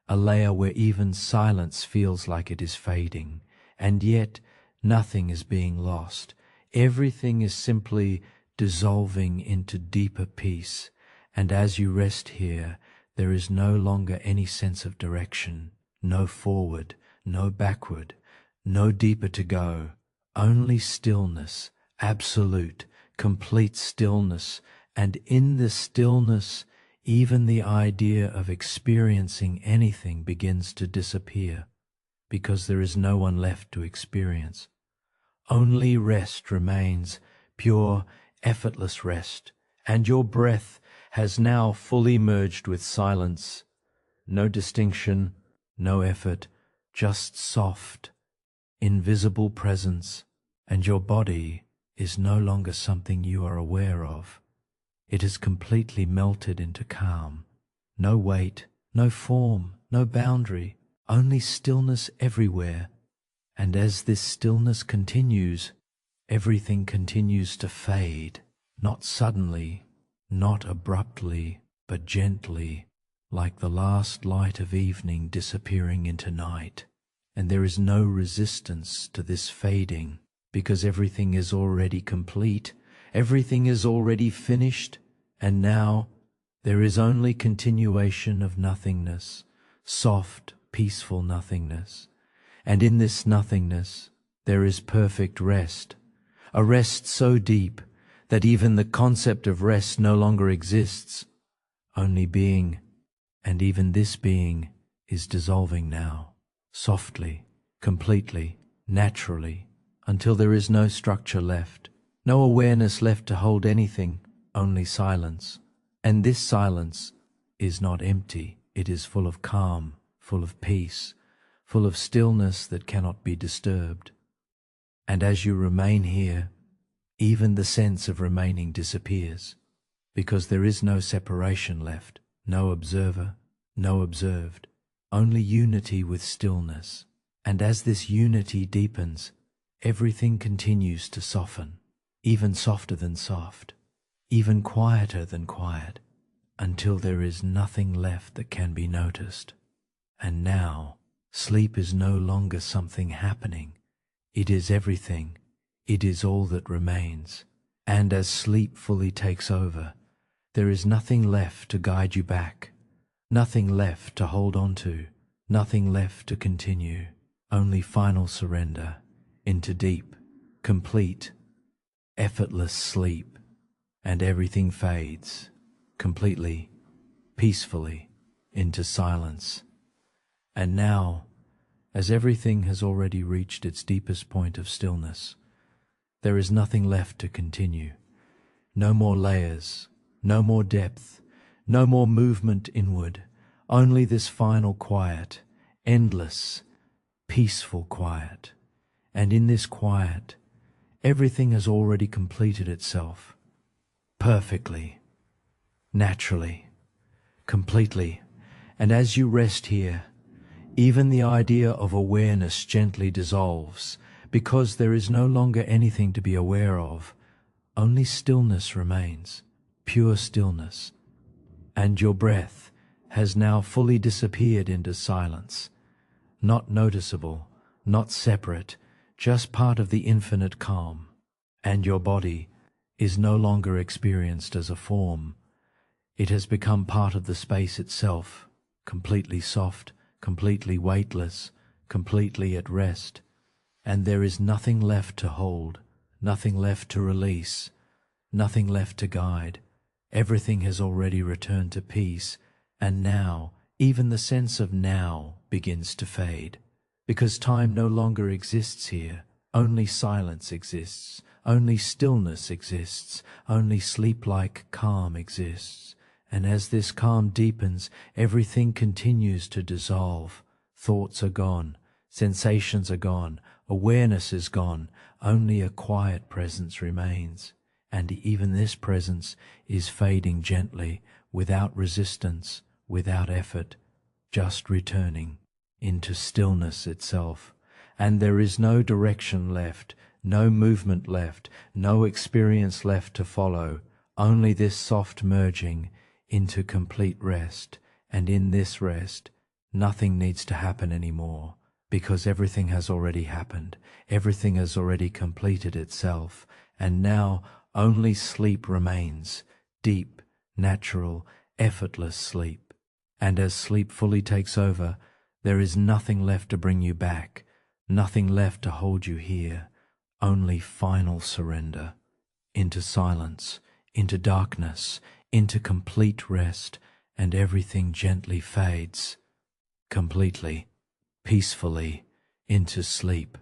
a layer where even silence feels like it is fading, and yet nothing is being lost. Everything is simply dissolving into deeper peace, and as you rest here, there is no longer any sense of direction, no forward, no backward, no deeper to go, only stillness, absolute, complete stillness. And in this stillness, even the idea of experiencing anything begins to disappear, because there is no one left to experience. Only rest remains, pure, effortless rest, and your breath has now fully merged with silence. No distinction, no effort, just soft, invisible presence, and your body is no longer something you are aware of. It has completely melted into calm. No weight, no form, no boundary, only stillness everywhere. And as this stillness continues, everything continues to fade, not suddenly, not abruptly, but gently, like the last light of evening disappearing into night. And there is no resistance to this fading, because everything is already complete, everything is already finished, and now there is only continuation of nothingness, soft, peaceful nothingness. And in this nothingness there is perfect rest, a rest so deep that even the concept of rest no longer exists, only being, and even this being is dissolving now, softly, completely, naturally, until there is no structure left, no awareness left to hold anything, only silence. And this silence is not empty, it is full of calm, full of peace, full of stillness that cannot be disturbed. And as you remain here, even the sense of remaining disappears, because there is no separation left, no observer, no observed, only unity with stillness. And as this unity deepens, everything continues to soften, even softer than soft, even quieter than quiet, until there is nothing left that can be noticed. And now, sleep is no longer something happening. It is everything. It is all that remains. And as sleep fully takes over, there is nothing left to guide you back, nothing left to hold on to, nothing left to continue, only final surrender into deep, complete, effortless sleep. And everything fades, completely, peacefully, into silence. And now, as everything has already reached its deepest point of stillness, there is nothing left to continue. No more layers, no more depth, no more movement inward, only this final quiet, endless, peaceful quiet. And in this quiet, everything has already completed itself, perfectly, naturally, completely. And as you rest here, even the idea of awareness gently dissolves, because there is no longer anything to be aware of. Only stillness remains, pure stillness. And your breath has now fully disappeared into silence, not noticeable, not separate, just part of the infinite calm. And your body is no longer experienced as a form. It has become part of the space itself, completely soft, completely weightless, completely at rest. And there is nothing left to hold, nothing left to release, nothing left to guide. Everything has already returned to peace, and now, even the sense of now begins to fade, because time no longer exists here. Only silence exists, only stillness exists, only sleep-like calm exists. And as this calm deepens, everything continues to dissolve. Thoughts are gone, sensations are gone, awareness is gone, only a quiet presence remains. And even this presence is fading gently, without resistance, without effort, just returning into stillness itself. And there is no direction left, no movement left, no experience left to follow, only this soft merging into complete rest. And in this rest, nothing needs to happen anymore, because everything has already happened, everything has already completed itself, and now only sleep remains, deep, natural, effortless sleep. And as sleep fully takes over, there is nothing left to bring you back, nothing left to hold you here, only final surrender into silence, into darkness, into complete rest, and everything gently fades, completely, peacefully, into sleep.